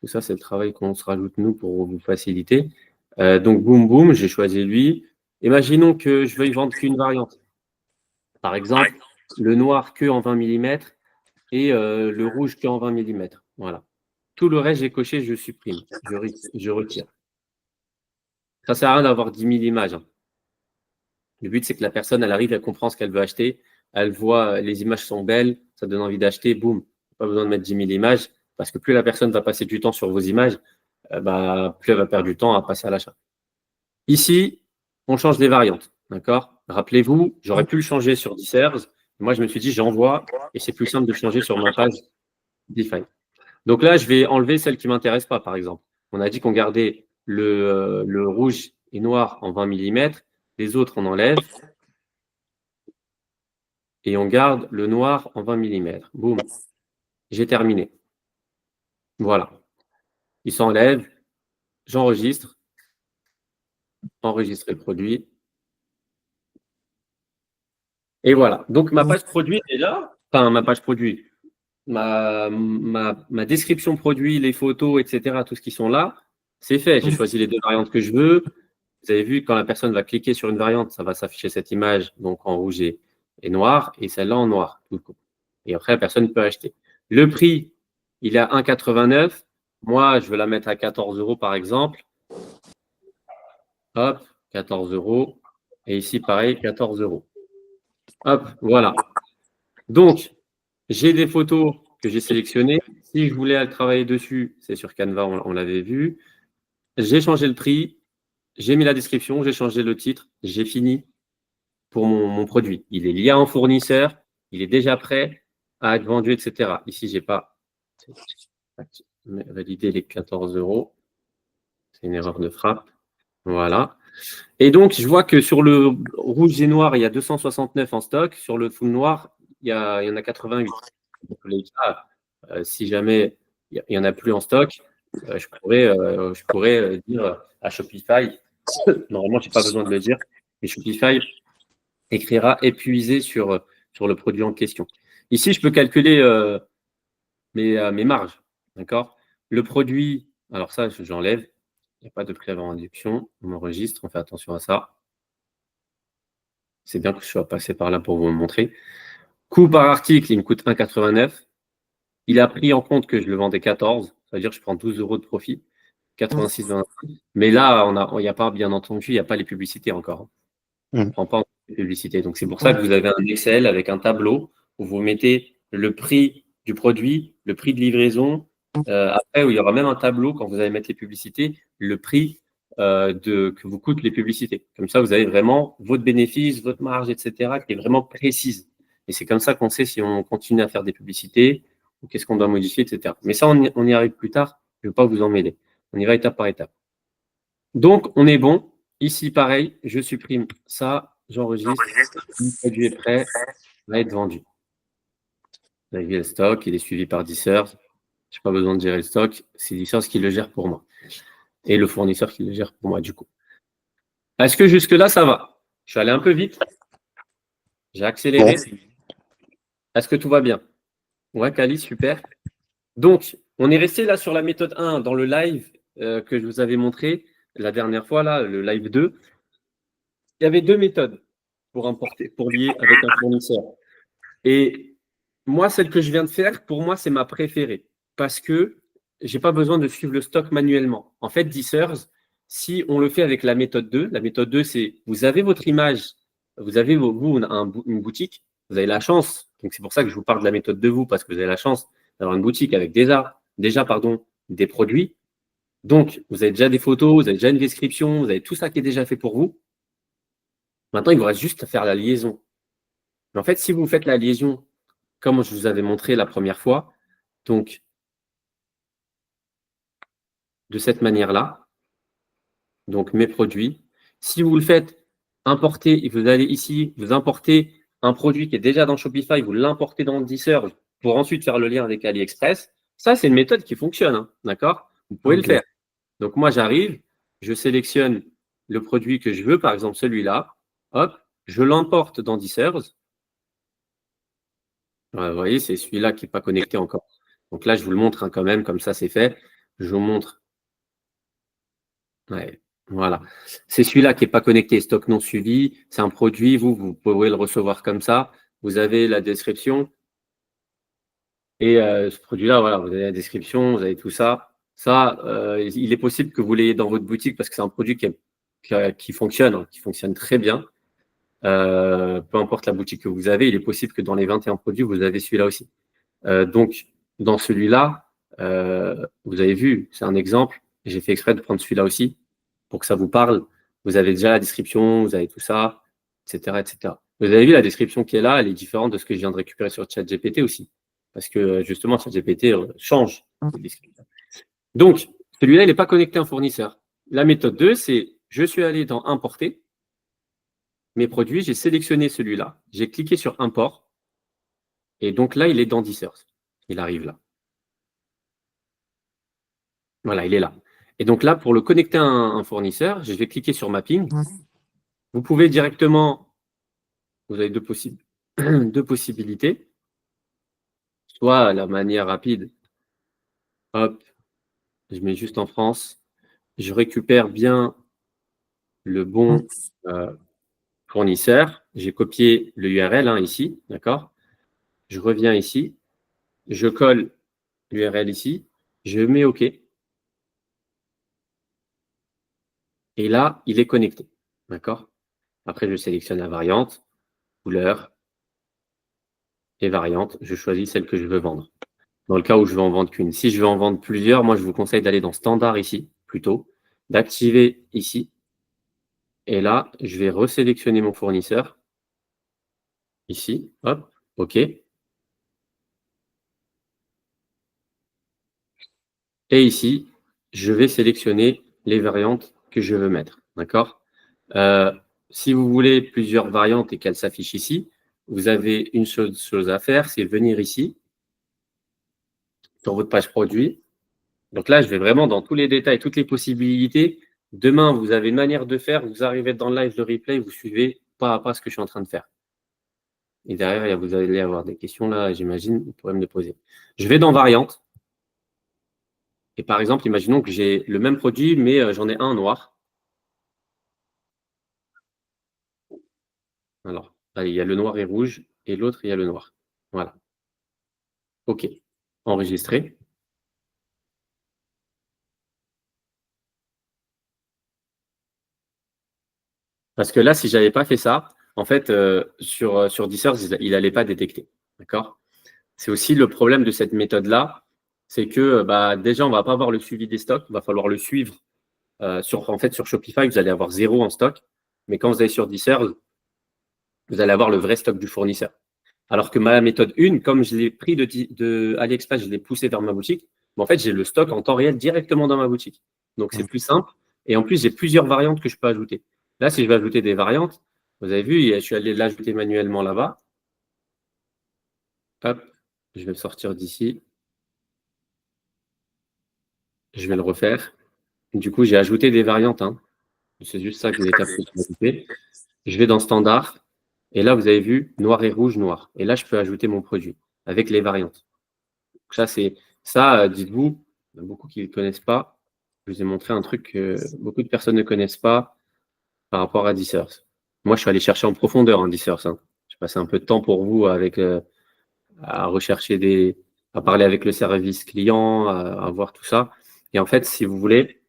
Tout ça, c'est le travail qu'on se rajoute nous pour vous faciliter. Donc, boum, boum, j'ai choisi lui. Imaginons que je veuille vendre qu'une variante. Par exemple, le noir que en 20 mm et le rouge que en 20 mm. Voilà. Tout le reste, j'ai coché, je supprime, je retire. Ça ne sert à rien d'avoir 10 000 images. Hein. Le but, c'est que la personne, elle arrive, elle comprend ce qu'elle veut acheter, elle voit, les images sont belles, ça donne envie d'acheter, boum. Pas besoin de mettre 10 000 images, parce que plus la personne va passer du temps sur vos images, plus elle va perdre du temps à passer à l'achat. Ici, on change les variantes. D'accord? Rappelez-vous, j'aurais pu le changer sur Dissers. Moi, je me suis dit, j'envoie, et c'est plus simple de changer sur ma page Define. Donc là, je vais enlever celle qui ne m'intéresse pas, par exemple. On a dit qu'on gardait le rouge et noir en 20 mm. Les autres, on enlève. Et on garde le noir en 20 mm. Boum. J'ai terminé. Voilà. Il s'enlève. J'enregistre. Enregistrer le produit. Et voilà. Donc, ma page produit est là. Enfin, ma page produit. Ma description produit, les photos, etc., tout ce qui sont là, c'est fait. J'ai choisi les deux variantes que je veux. Vous avez vu, quand la personne va cliquer sur une variante, ça va s'afficher cette image, donc en rouge et noir, et celle-là en noir. Et après, la personne peut acheter. Le prix, il est à 1,89. Moi, je veux la mettre à 14 € par exemple. Hop, 14 €. Et ici, pareil, 14 €. Hop, voilà. Donc, j'ai des photos que j'ai sélectionnées. Si je voulais travailler dessus, c'est sur Canva, on l'avait vu. J'ai changé le prix, j'ai mis la description, j'ai changé le titre, j'ai fini pour mon produit. Il est lié à un fournisseur, il est déjà prêt à être vendu, etc. Ici, je n'ai pas validé les 14 €. C'est une erreur de frappe. Voilà. Et donc, je vois que sur le rouge et noir, il y a 269 en stock. Sur le full noir, il y en a 88. Si jamais il n'y en a plus en stock, je pourrais dire à Shopify, normalement, je n'ai pas besoin de le dire, mais Shopify écrira épuisé sur le produit en question. Ici, je peux calculer mes marges. D'accord? Le produit, alors ça, j'enlève. Il n'y a pas de prix avant réduction. On enregistre, on fait attention à ça. C'est bien que je sois passé par là pour vous le montrer. Coût par article, il me coûte 1,89. Il a pris en compte que je le vendais 14. Ça veut dire que je prends 12 € de profit. 86,25. Mais là, il n'y a pas, bien entendu, il n'y a pas les publicités encore. On ne prend pas en compte les publicités. Donc, c'est pour ça que vous avez un Excel avec un tableau où vous mettez le prix du produit, le prix de livraison. Après, où il y aura même un tableau, quand vous allez mettre les publicités, le prix que vous coûtent les publicités. Comme ça, vous avez vraiment votre bénéfice, votre marge, etc., qui est vraiment précise. Et c'est comme ça qu'on sait si on continue à faire des publicités ou qu'est-ce qu'on doit modifier, etc. Mais ça, on y arrive plus tard. Je ne vais pas vous emmêler. On y va étape par étape. Donc, on est bon. Ici, pareil, je supprime ça, j'enregistre. Le produit est prêt, va être vendu. Vous avez vu le stock, il est suivi par Dissers. Je n'ai pas besoin de gérer le stock, c'est Dissers qui le gère pour moi. Et le fournisseur qui le gère pour moi, du coup. Est-ce que jusque-là, ça va? Je suis allé un peu vite. J'ai accéléré. Est-ce que tout va bien? Ouais, Kali, super. Donc, on est resté là sur la méthode 1 dans le live que je vous avais montré la dernière fois, là, le live 2. Il y avait deux méthodes pour importer, pour lier avec un fournisseur. Et moi, celle que je viens de faire, pour moi, c'est ma préférée parce que je n'ai pas besoin de suivre le stock manuellement. En fait, Dissers, si on le fait avec la méthode 2, c'est vous avez votre image, vous avez une boutique, vous avez la chance, donc c'est pour ça que je vous parle de la méthode de vous, parce que vous avez la chance d'avoir une boutique avec déjà des produits. Donc, vous avez déjà des photos, vous avez déjà une description, vous avez tout ça qui est déjà fait pour vous. Maintenant, il vous reste juste à faire la liaison. Mais en fait, si vous faites la liaison comme je vous avais montré la première fois, donc de cette manière-là, donc mes produits, si vous le faites importer, vous allez ici, vous importez un produit qui est déjà dans Shopify, vous l'importez dans Dissers pour ensuite faire le lien avec AliExpress, ça c'est une méthode qui fonctionne, hein, d'accord? Vous pouvez le faire. Donc moi j'arrive, je sélectionne le produit que je veux, par exemple celui-là, hop, je l'emporte dans Dissers. Vous voyez, c'est celui-là qui n'est pas connecté encore. Donc là, je vous le montre hein, quand même, comme ça c'est fait. Je vous montre. Ouais, voilà. C'est celui-là qui n'est pas connecté, stock non suivi. C'est un produit, vous pouvez le recevoir comme ça. Vous avez la description. Et ce produit-là, voilà, vous avez la description, vous avez tout ça. Ça, il est possible que vous l'ayez dans votre boutique parce que c'est un produit qui fonctionne, hein, qui fonctionne très bien. Peu importe la boutique que vous avez, il est possible que dans les 21 produits, vous avez celui-là aussi. Donc, dans celui-là, vous avez vu, c'est un exemple. J'ai fait exprès de prendre celui-là aussi pour que ça vous parle. Vous avez déjà la description, vous avez tout ça, etc., etc. Vous avez vu la description qui est là, elle est différente de ce que je viens de récupérer sur ChatGPT aussi. Parce que justement, ChatGPT change les descriptions. Donc, celui-là, il n'est pas connecté à un fournisseur. La méthode 2, c'est je suis allé dans Importer, mes produits, j'ai sélectionné celui-là, j'ai cliqué sur Import, et donc là, il est dans Dissers. Il arrive là. Voilà, il est là. Et donc là, pour le connecter à un fournisseur, je vais cliquer sur Mapping. Vous pouvez directement, vous avez deux possibilités. Soit la manière rapide, hop, je mets juste en France, je récupère bien le bon fournisseur. J'ai copié le URL hein, ici, d'accord? Je reviens ici, je colle l'URL ici, je mets OK. Et là, il est connecté. D'accord? Après, je sélectionne la variante, couleur et variante. Je choisis celle que je veux vendre. Dans le cas où je veux en vendre qu'une. Si je veux en vendre plusieurs, moi, je vous conseille d'aller dans Standard ici, plutôt, d'activer ici. Et là, je vais resélectionner mon fournisseur. Ici, hop, OK. Et ici, je vais sélectionner les variantes que je veux mettre. D'accord? Si vous voulez plusieurs variantes et qu'elles s'affichent ici, vous avez une chose à faire, c'est venir ici, sur votre page produit. Donc là, je vais vraiment dans tous les détails, toutes les possibilités. Demain, vous avez une manière de faire, vous arrivez dans le live, le replay, vous suivez pas à pas ce que je suis en train de faire. Et derrière, vous allez avoir des questions là, j'imagine, vous pourrez me les poser. Je vais dans variante. Et par exemple, imaginons que j'ai le même produit, mais j'en ai un noir. Alors, allez, il y a le noir et rouge, et l'autre, il y a le noir. Voilà. OK. Enregistrer. Parce que là, si je n'avais pas fait ça, en fait, sur Dissers, il n'allait pas détecter. D'accord? C'est aussi le problème de cette méthode-là, c'est que bah, déjà, on ne va pas avoir le suivi des stocks, il va falloir le suivre. En fait, sur Shopify, vous allez avoir 0 en stock, mais quand vous allez sur Dissers, vous allez avoir le vrai stock du fournisseur. Alors que ma méthode 1, comme je l'ai pris de AliExpress, je l'ai poussé vers ma boutique, mais en fait, j'ai le stock en temps réel directement dans ma boutique. Donc, c'est plus simple. Et en plus, j'ai plusieurs variantes que je peux ajouter. Là, si je vais ajouter des variantes, vous avez vu, je suis allé l'ajouter manuellement là-bas. Hop, je vais le sortir d'ici. Je vais le refaire. Du coup, j'ai ajouté des variantes. Hein. C'est juste ça que l'étape que j'ai ajouté. Je vais dans Standard. Et là, vous avez vu, noir et rouge, noir. Et là, je peux ajouter mon produit avec les variantes. Donc ça, dites-vous, il y en a beaucoup qui ne connaissent pas. Je vous ai montré un truc que beaucoup de personnes ne connaissent pas par rapport à Dissers. Moi, je suis allé chercher en profondeur en Dissers. Hein. J'ai passé un peu de temps pour vous à rechercher à parler avec le service client, à voir tout ça. Et en fait, si vous voulez,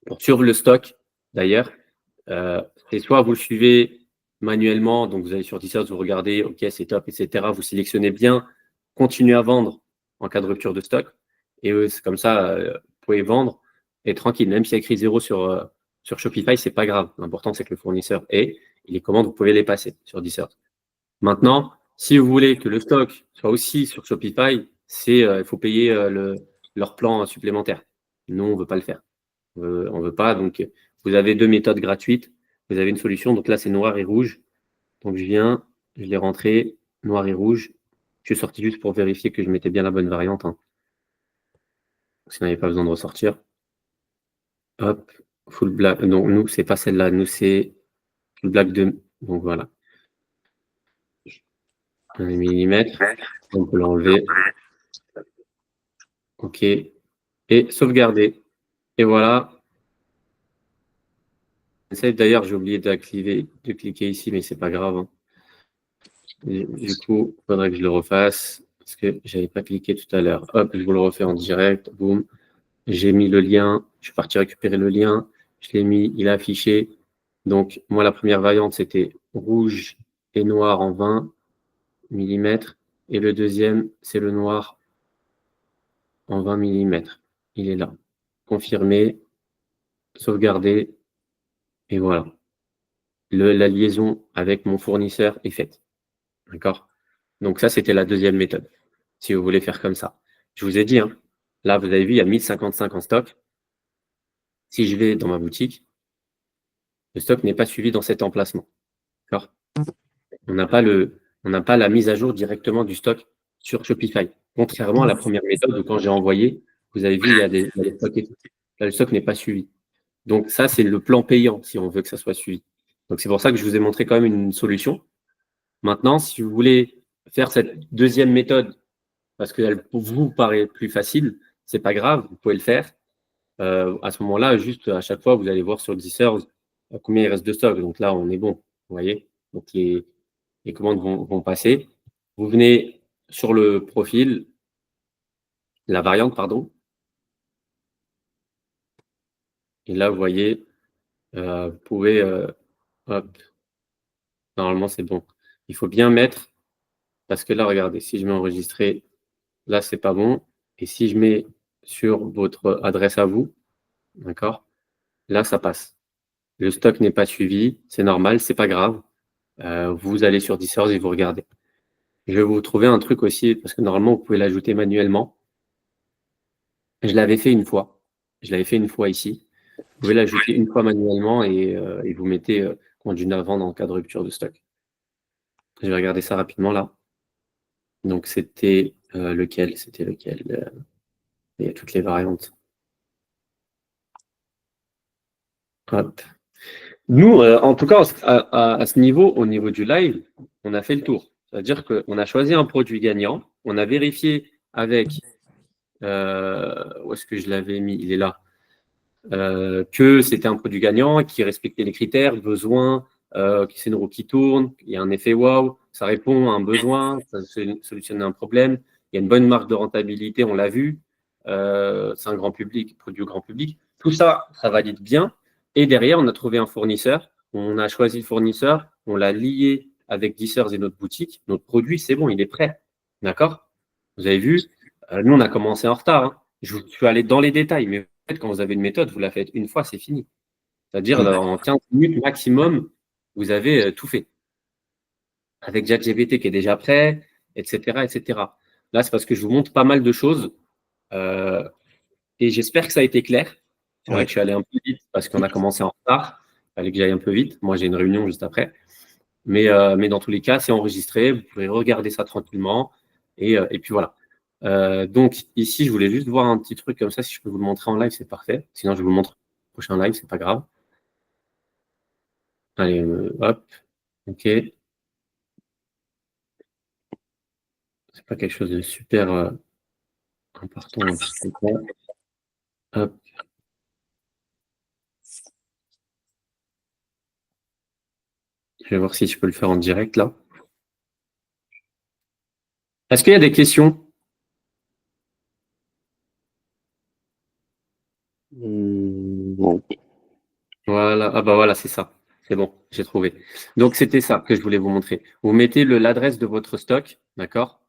pour suivre le stock, d'ailleurs, c'est soit vous le suivez manuellement, donc vous allez sur Dissers, vous regardez, OK, c'est top, etc. Vous sélectionnez bien, continuez à vendre en cas de rupture de stock. Et c'est comme ça, vous pouvez vendre et tranquille. Même s'il y a écrit 0 sur Shopify, c'est pas grave. L'important, c'est que le fournisseur ait. Et les commandes, vous pouvez les passer sur Dissers. Maintenant, si vous voulez que le stock soit aussi sur Shopify, il faut payer leur plan supplémentaire. Nous, on ne veut pas le faire. On veut pas. Donc, vous avez 2 méthodes gratuites. Vous avez une solution. Donc là, c'est noir et rouge. Donc, je l'ai rentré, noir et rouge. Je suis sorti juste pour vérifier que je mettais bien la bonne variante. Hein. Sinon, il n'y avait pas besoin de ressortir. Hop, full black. Non, nous, c'est pas celle-là. Nous, c'est full black 2. Donc, voilà. 1 millimètre. On peut l'enlever. OK. Et sauvegarder. Et voilà. D'ailleurs, j'ai oublié de cliquer ici, mais c'est pas grave. Hein. Du coup, il faudrait que je le refasse parce que je n'avais pas cliqué tout à l'heure. Hop, je vous le refais en direct. Boum. J'ai mis le lien. Je suis parti récupérer le lien. Je l'ai mis. Il est affiché. Donc, moi, la première variante, c'était rouge et noir en 20 millimètres. Et le deuxième, c'est le noir en 20 millimètres. Il est là. Confirmer. Sauvegarder. Et voilà. La liaison avec mon fournisseur est faite. D'accord? Donc ça, c'était la deuxième méthode, si vous voulez faire comme ça. Je vous ai dit, hein, là, vous avez vu, il y a 1055 en stock. Si je vais dans ma boutique, le stock n'est pas suivi dans cet emplacement. D'accord? On n'a pas la mise à jour directement du stock sur Shopify. Contrairement à la première méthode où quand j'ai envoyé, vous avez vu, il y a des stocks et tout. Là, le stock n'est pas suivi. Donc ça, c'est le plan payant si on veut que ça soit suivi. Donc c'est pour ça que je vous ai montré quand même une solution. Maintenant, si vous voulez faire cette deuxième méthode, parce qu'elle vous paraît plus facile, c'est pas grave, vous pouvez le faire. À ce moment-là, juste à chaque fois, vous allez voir sur Dissers combien il reste de stock. Donc là, on est bon, vous voyez. Donc les commandes vont passer. Vous venez sur le profil, la variante, pardon. Et là, vous voyez, vous pouvez, hop, normalement, c'est bon. Il faut bien mettre, parce que là, regardez, si je mets enregistrer, là, c'est pas bon. Et si je mets sur votre adresse à vous, d'accord, là, ça passe. Le stock n'est pas suivi, c'est normal, c'est pas grave. Vous allez sur Dissers et vous regardez. Je vais vous trouver un truc aussi, parce que normalement, vous pouvez l'ajouter manuellement. Je l'avais fait une fois. Je l'avais fait une fois ici. Vous pouvez l'ajouter une fois manuellement et vous mettez conduite à vendre en cas de rupture de stock. Je vais regarder ça rapidement là. Donc, c'était lequel? C'était lequel? Il y a toutes les variantes. Hop. Nous, en tout cas, à ce niveau, au niveau du live, on a fait le tour. C'est-à-dire qu'on a choisi un produit gagnant, on a vérifié avec où est-ce que je l'avais mis? Il est là. Que c'était un produit gagnant, qui respectait les critères, besoin, que c'est une roue qui tourne, il y a un effet wow, ça répond à un besoin, ça solutionne un problème, il y a une bonne marge de rentabilité, on l'a vu, c'est un grand public, produit au grand public. Tout ça, ça valide bien. Et derrière, on a trouvé un fournisseur, on a choisi le fournisseur, on l'a lié avec Dissers et notre boutique. Notre produit, c'est bon, il est prêt. D'accord? Vous avez vu, nous, on a commencé en retard, hein. Je suis allé dans les détails, mais quand vous avez une méthode, vous la faites une fois, c'est fini. C'est-à-dire, en 15 minutes maximum, vous avez tout fait. Avec ChatGPT qui est déjà prêt, etc., etc. Là, c'est parce que je vous montre pas mal de choses et j'espère que ça a été clair. C'est vrai que je suis allé un peu vite parce qu'on a commencé en retard. Il fallait que j'aille un peu vite. Moi, j'ai une réunion juste après. Mais dans tous les cas, c'est enregistré. Vous pouvez regarder ça tranquillement. Et puis voilà. Donc ici, je voulais juste voir un petit truc comme ça. Si je peux vous le montrer en live, c'est parfait. Sinon, je vous le montre au prochain live, c'est pas grave. Allez, hop. OK. C'est pas quelque chose de super important. Hop. Je vais voir si je peux le faire en direct là. Est-ce qu'il y a des questions? Bon. Voilà. Ah bah voilà, c'est ça. C'est bon, j'ai trouvé. Donc c'était ça que je voulais vous montrer. Vous mettez l'adresse de votre stock, d'accord?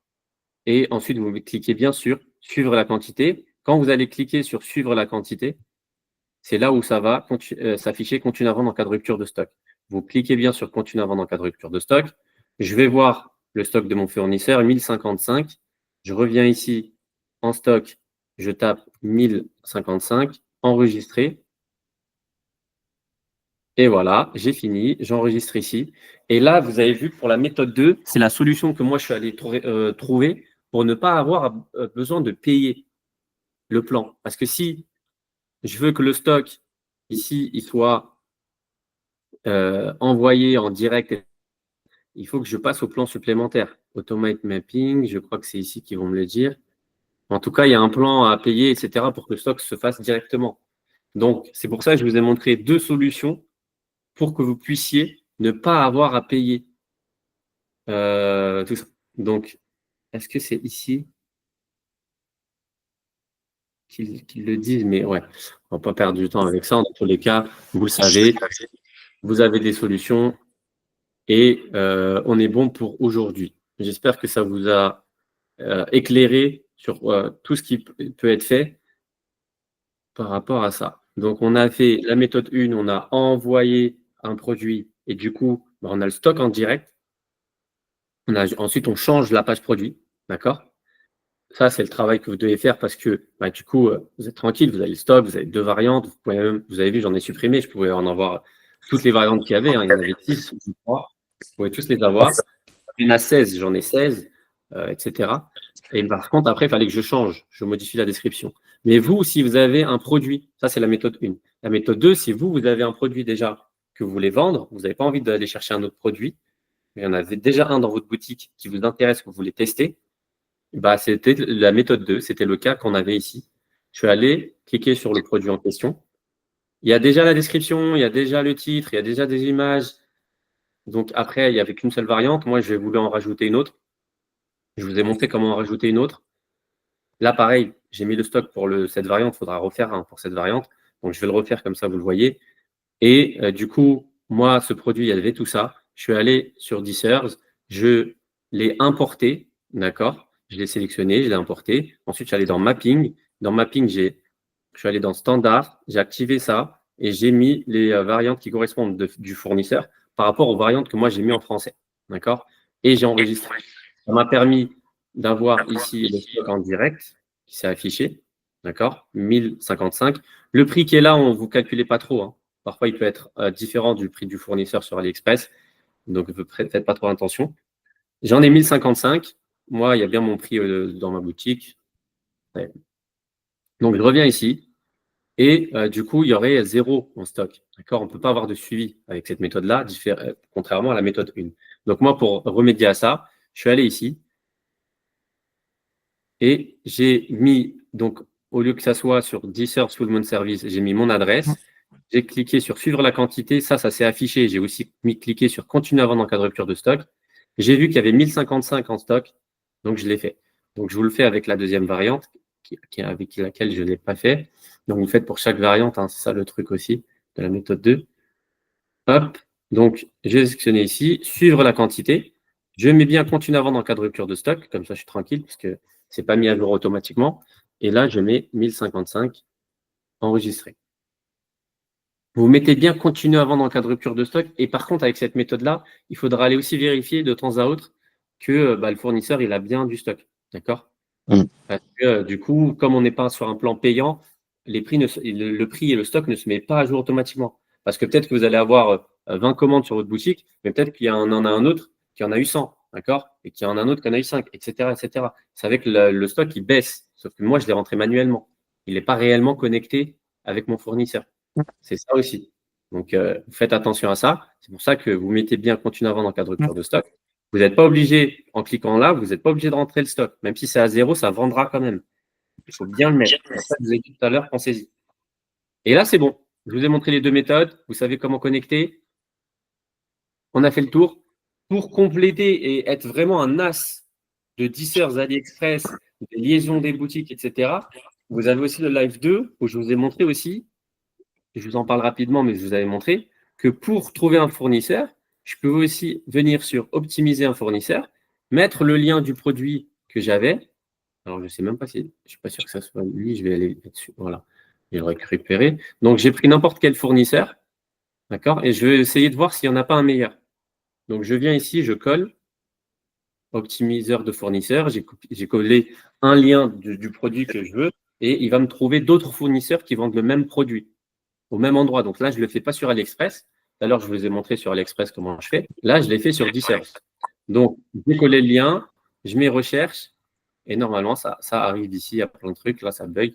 Et ensuite, vous cliquez bien sur suivre la quantité. Quand vous allez cliquer sur suivre la quantité, c'est là où ça va s'afficher continue à vendre en cas de rupture de stock. Vous cliquez bien sur continue à vendre en cas de rupture de stock. Je vais voir le stock de mon fournisseur, 1055. Je reviens ici en stock, je tape 1055, enregistrer. Et voilà, j'ai fini, j'enregistre ici. Et là, vous avez vu que pour la méthode 2, c'est la solution que moi je suis allé trouver pour ne pas avoir besoin de payer le plan. Parce que si je veux que le stock ici, il soit envoyé en direct, il faut que je passe au plan supplémentaire. Automate mapping, je crois que c'est ici qu'ils vont me le dire. En tout cas, il y a un plan à payer, etc., pour que le stock se fasse directement. Donc, c'est pour ça que je vous ai montré deux solutions pour que vous puissiez ne pas avoir à payer tout ça. Donc, est-ce que c'est ici qu'ils le disent? Mais ouais, on ne va pas perdre du temps avec ça. Dans tous les cas, vous le savez, vous avez des solutions et on est bon pour aujourd'hui. J'espère que ça vous a éclairé sur tout ce qui peut être fait par rapport à ça. Donc, on a fait la méthode 1, on a envoyé un produit et du coup, on a le stock en direct. Ensuite, on change la page produit. D'accord? Ça, c'est le travail que vous devez faire parce que du coup, vous êtes tranquille, vous avez le stock, vous avez deux variantes. Vous avez vu, j'en ai supprimé, je pouvais en avoir toutes les variantes qu'il y avait. Hein, il y en avait 6 ou 3. Vous pouvez tous les avoir. Il y en a 16, j'en ai 16, etc. Et par contre, après, il fallait que je change, je modifie la description. Mais vous, si vous avez un produit, ça c'est la méthode 1. La méthode 2, si vous avez un produit déjà que vous voulez vendre, vous n'avez pas envie d'aller chercher un autre produit, il y en avait déjà un dans votre boutique qui vous intéresse, que vous voulez tester, c'était la méthode 2, c'était le cas qu'on avait ici. Je suis allé cliquer sur le produit en question. Il y a déjà la description, il y a déjà le titre, il y a déjà des images. Donc après, il n'y avait qu'une seule variante. Moi, je voulais en rajouter une autre. Je vous ai montré comment en rajouter une autre. Là, pareil, j'ai mis le stock pour cette variante. Il faudra refaire pour cette variante. Donc, je vais le refaire comme ça, vous le voyez. Et du coup, moi, ce produit, il y avait tout ça. Je suis allé sur Dissers. Je l'ai importé. D'accord? Je l'ai sélectionné, je l'ai importé. Ensuite, je suis allé dans Mapping. Dans Mapping, je suis allé dans Standard. J'ai activé ça et j'ai mis les variantes qui correspondent du fournisseur par rapport aux variantes que moi, j'ai mis en français. D'accord? Et j'ai enregistré. Ça m'a permis d'avoir ici le stock en direct qui s'est affiché. D'accord? 1055. Le prix qui est là, on ne vous calculez pas trop. Hein. Parfois, il peut être différent du prix du fournisseur sur AliExpress. Donc, ne faites pas trop attention. J'en ai 1055. Moi, il y a bien mon prix dans ma boutique. Ouais. Donc, je reviens ici. Et du coup, il y aurait 0 en stock. D'accord? On ne peut pas avoir de suivi avec cette méthode-là, contrairement à la méthode 1. Donc, moi, pour remédier à ça, je suis allé ici. Et j'ai mis donc, au lieu que ça soit sur Deezer Full Moon Service, j'ai mis mon adresse. J'ai cliqué sur suivre la quantité. Ça s'est affiché. J'ai aussi cliqué sur continuer à vendre en cas de rupture de stock. J'ai vu qu'il y avait 1055 en stock. Donc, je l'ai fait. Donc, je vous le fais avec la deuxième variante, avec laquelle je ne l'ai pas fait. Donc, vous faites pour chaque variante. Hein, c'est ça le truc aussi de la méthode 2. Hop. Donc, j'ai sélectionné ici, suivre la quantité. Je mets bien continuer à vendre en cas de rupture de stock. Comme ça, je suis tranquille puisque ce n'est pas mis à jour automatiquement. Et là, je mets 1055 enregistré. Vous mettez bien continuer à vendre en cas de rupture de stock. Et par contre, avec cette méthode-là, il faudra aller aussi vérifier de temps à autre que le fournisseur il a bien du stock. D'accord? Parce que du coup, comme on n'est pas sur un plan payant, le prix et le stock ne se met pas à jour automatiquement. Parce que peut-être que vous allez avoir 20 commandes sur votre boutique, mais peut-être qu'il y en a un autre qui en a eu 100, d'accord? Et qu'il y en a un autre qui en a eu 5, etc., etc. C'est avec le stock qui baisse. Sauf que moi, je l'ai rentré manuellement. Il n'est pas réellement connecté avec mon fournisseur. C'est ça aussi. Donc, faites attention à ça. C'est pour ça que vous mettez bien continuer à vendre en cas de rupture de stock. Vous n'êtes pas obligé, en cliquant là, vous n'êtes pas obligé de rentrer le stock. Même si c'est à 0, ça vendra quand même. Il faut bien le mettre. C'est ça que je vous ai dit tout à l'heure, pensez-y. Et là, c'est bon. Je vous ai montré les deux méthodes. Vous savez comment connecter. On a fait le tour. Pour compléter et être vraiment un as de Deezer, AliExpress, des liaisons des boutiques, etc., vous avez aussi le Live 2 où je vous ai montré aussi, et je vous en parle rapidement, mais je vous avais montré que pour trouver un fournisseur, je peux aussi venir sur optimiser un fournisseur, mettre le lien du produit que j'avais. Alors, je ne sais même pas si, je ne suis pas sûr que ça soit lui, je vais aller là-dessus. Voilà, je vais le récupérer. Donc, j'ai pris n'importe quel fournisseur, d'accord, et je vais essayer de voir s'il n'y en a pas un meilleur. Donc, je viens ici, je colle, optimiseur de fournisseur, j'ai collé un lien du produit que je veux, et il va me trouver d'autres fournisseurs qui vendent le même produit au même endroit. Donc là, je ne le fais pas sur AliExpress. Tout à l'heure, je vous ai montré sur AliExpress comment je fais. Là, je l'ai fait sur Deezer. Donc, j'ai collé le lien, je mets recherche, et normalement, ça arrive d'ici. Il y a plein de trucs. Là, ça bug.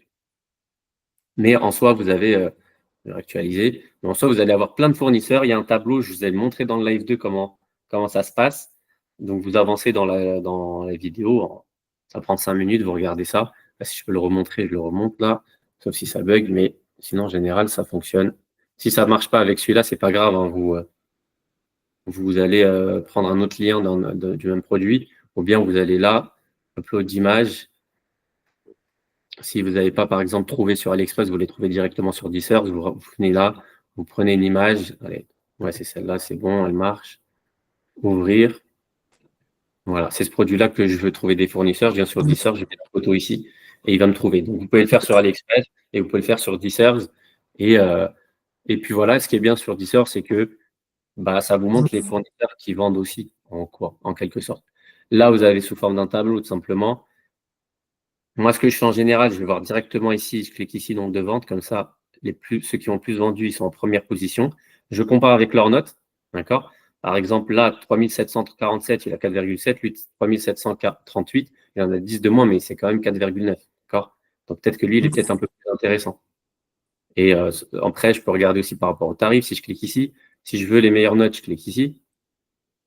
Mais en soi, vous avez actualisé. Mais en soi, vous allez avoir plein de fournisseurs. Il y a un tableau. Je vous ai montré dans le live 2 comment ça se passe. Donc, vous avancez dans la vidéo. Ça prend 5 minutes. Vous regardez ça. Là, si je peux le remontrer, je le remonte là. Sauf si ça bug. Mais sinon, en général, ça fonctionne. Si ça ne marche pas avec celui-là, ce n'est pas grave. Hein, vous allez prendre un autre lien du même produit. Ou bien vous allez là, upload d'image. Si vous n'avez pas, par exemple, trouvé sur AliExpress, vous les trouvez directement sur Deezer. Vous venez là, vous prenez une image. Allez, ouais, c'est celle-là, c'est bon, elle marche. Ouvrir. Voilà, c'est ce produit-là que je veux trouver des fournisseurs. Je viens sur Deezer, je mets la photo ici et il va me trouver. Donc, vous pouvez le faire sur AliExpress et vous pouvez le faire sur Deezer. Et puis voilà, ce qui est bien sur Deezer, c'est que ça vous montre les fournisseurs qui vendent aussi, en quelque sorte. Là, vous avez sous forme d'un tableau, tout simplement. Moi, ce que je fais en général, je vais voir directement ici, je clique ici, nombre de ventes, comme ça, ceux qui ont le plus vendu, ils sont en première position. Je compare avec leurs notes, d'accord? Par exemple, là, 3747, il a 4,7, lui, 3738, il en a 10 de moins, mais c'est quand même 4,9, d'accord? Donc, peut-être que lui, il est peut-être un peu plus intéressant. Et après, je peux regarder aussi par rapport au tarif, si je clique ici. Si je veux les meilleures notes, je clique ici.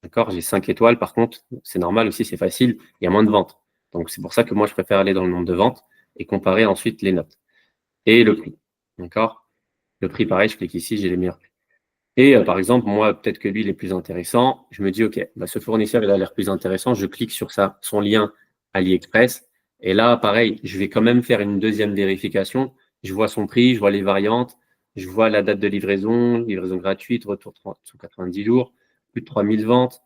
D'accord? J'ai 5 étoiles, par contre, c'est normal aussi, c'est facile, il y a moins de ventes. Donc, c'est pour ça que moi, je préfère aller dans le nombre de ventes et comparer ensuite les notes. Et le prix. D'accord? Le prix, pareil, je clique ici, j'ai les meilleurs prix. Et par exemple, moi, peut-être que lui, il est plus intéressant. Je me dis, OK, ce fournisseur, il a l'air plus intéressant. Je clique sur son lien AliExpress. Et là, pareil, je vais quand même faire une deuxième vérification. Je vois son prix, je vois les variantes, je vois la date de livraison gratuite, retour sous 90 jours, plus de 3000 ventes,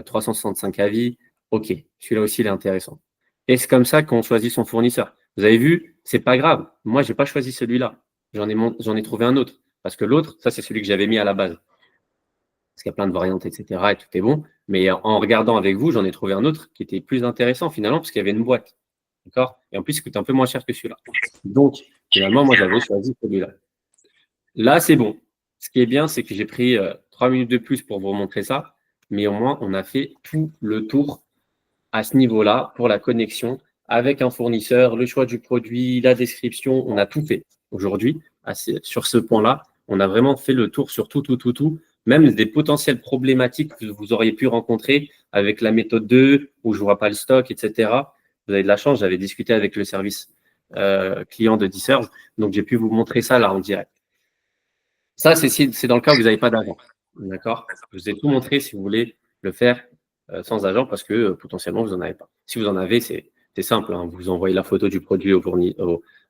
365 avis. OK, celui-là aussi, il est intéressant. Et c'est comme ça qu'on choisit son fournisseur. Vous avez vu, c'est pas grave. Moi, je n'ai pas choisi celui-là. J'en ai trouvé un autre. Parce que l'autre, ça, c'est celui que j'avais mis à la base. Parce qu'il y a plein de variantes, etc. Et tout est bon. Mais en regardant avec vous, j'en ai trouvé un autre qui était plus intéressant finalement, parce qu'il y avait une boîte. D'accord? Et en plus, il coûtait un peu moins cher que celui-là. Donc, finalement, moi, j'avais choisi celui-là. Là, c'est bon. Ce qui est bien, c'est que j'ai pris 3 minutes de plus pour vous montrer ça. Mais au moins, on a fait tout le tour à ce niveau-là pour la connexion avec un fournisseur, le choix du produit, la description. On a tout fait aujourd'hui. Sur ce point-là, on a vraiment fait le tour sur tout. Même des potentielles problématiques que vous auriez pu rencontrer avec la méthode 2, où je ne vois pas le stock, etc. Vous avez de la chance, j'avais discuté avec le service clients de Deserve. Donc, j'ai pu vous montrer ça là en direct. Ça, c'est dans le cas où vous n'avez pas d'agent. D'accord? Je vous ai tout montré si vous voulez le faire sans agent parce que potentiellement, vous n'en avez pas. Si vous en avez, c'est simple. Hein. Vous envoyez la photo du produit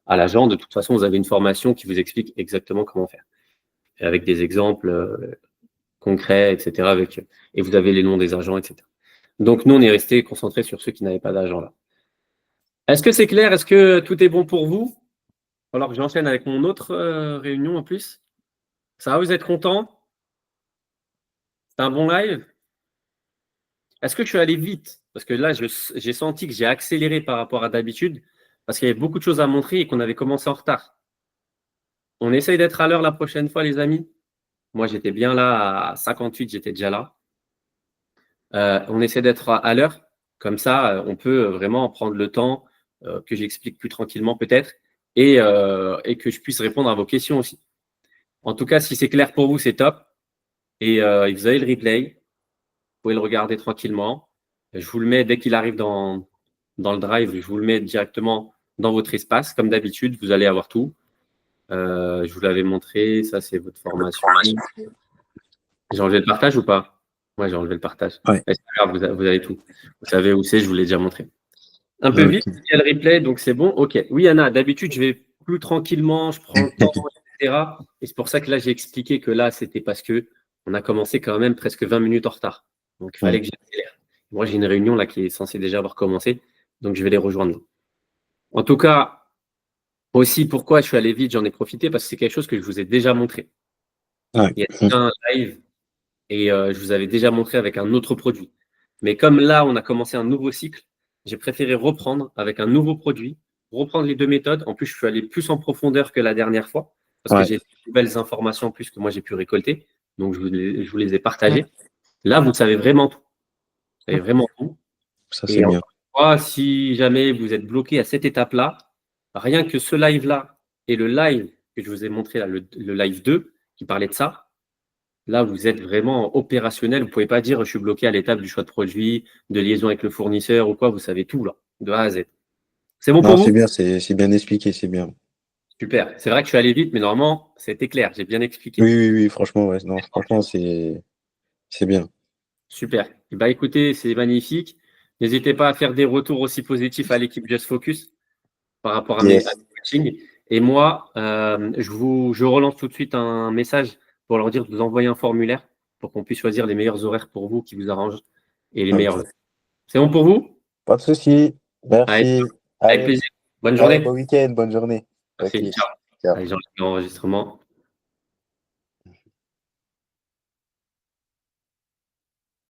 à l'agent. De toute façon, vous avez une formation qui vous explique exactement comment faire. Avec des exemples concrets, etc. Et vous avez les noms des agents, etc. Donc, nous, on est resté concentré sur ceux qui n'avaient pas d'agent là. Est-ce que c'est clair? Est-ce que tout est bon pour vous? Alors que j'enchaîne avec mon autre réunion en plus. Ça va, vous êtes content? C'est un bon live? Est-ce que je suis allé vite? Parce que là, j'ai senti que j'ai accéléré par rapport à d'habitude parce qu'il y avait beaucoup de choses à montrer et qu'on avait commencé en retard. On essaye d'être à l'heure la prochaine fois, les amis. Moi, j'étais bien là à 58, j'étais déjà là. On essaie d'être à l'heure. Comme ça, on peut vraiment prendre le temps que j'explique plus tranquillement peut-être et que je puisse répondre à vos questions aussi. En tout cas, si c'est clair pour vous, c'est top. Et vous avez le replay. Vous pouvez le regarder tranquillement. Je vous le mets dès qu'il arrive dans le drive. Je vous le mets directement dans votre espace. Comme d'habitude, vous allez avoir tout. Je vous l'avais montré. Ça, c'est votre formation. J'ai enlevé le partage ou pas? Ouais, j'ai enlevé le partage. Ouais. C'est pas grave, vous avez tout. Vous savez où c'est, je vous l'ai déjà montré. Un peu vite, il y a le replay, donc c'est bon. OK. Oui, Anna, d'habitude, je vais plus tranquillement, je prends le temps, etc. Et c'est pour ça que là, j'ai expliqué que là, c'était parce que on a commencé quand même presque 20 minutes en retard. Donc, il fallait que j'accélère. Moi, j'ai une réunion là qui est censée déjà avoir commencé, donc je vais les rejoindre. En tout cas, aussi, pourquoi je suis allé vite, j'en ai profité parce que c'est quelque chose que je vous ai déjà montré. Ouais. Il y a un live et je vous avais déjà montré avec un autre produit. Mais comme là, on a commencé un nouveau cycle, j'ai préféré reprendre avec un nouveau produit, reprendre les deux méthodes. En plus, je suis allé plus en profondeur que la dernière fois parce que j'ai de nouvelles informations en plus que moi j'ai pu récolter. Donc, je vous les ai partagées. Là, vous savez vraiment tout. Vous savez vraiment tout. Ça, c'est Et bien. encore une fois, si jamais vous êtes bloqué à cette étape-là, rien que ce live-là et le live que je vous ai montré, là, le live 2, qui parlait de ça, là, vous êtes vraiment opérationnel. Vous ne pouvez pas dire je suis bloqué à l'étape du choix de produit, de liaison avec le fournisseur ou quoi. Vous savez tout là, de A à Z. C'est bon pour Non, vous? c'est bien, c'est bien expliqué, c'est bien. Super. C'est vrai que je suis allé vite, mais normalement, c'était clair. J'ai bien expliqué. Oui, franchement, ouais. Non, franchement, c'est bien. Super. Bah, écoutez, c'est magnifique. N'hésitez pas à faire des retours aussi positifs à l'équipe Just Focus par rapport à mes Yes. coachings. Et moi, je relance tout de suite un message pour leur dire de vous envoyer un formulaire pour qu'on puisse choisir les meilleurs horaires pour vous qui vous arrangent et les meilleurs. Ok. C'est bon pour vous? Pas de souci. Allez, Merci. avec Allez, plaisir. Bonne allez, journée. bon week-end, bonne journée. Merci. Ok. Ciao. Ciao. Allez, j'enlève l'enregistrement.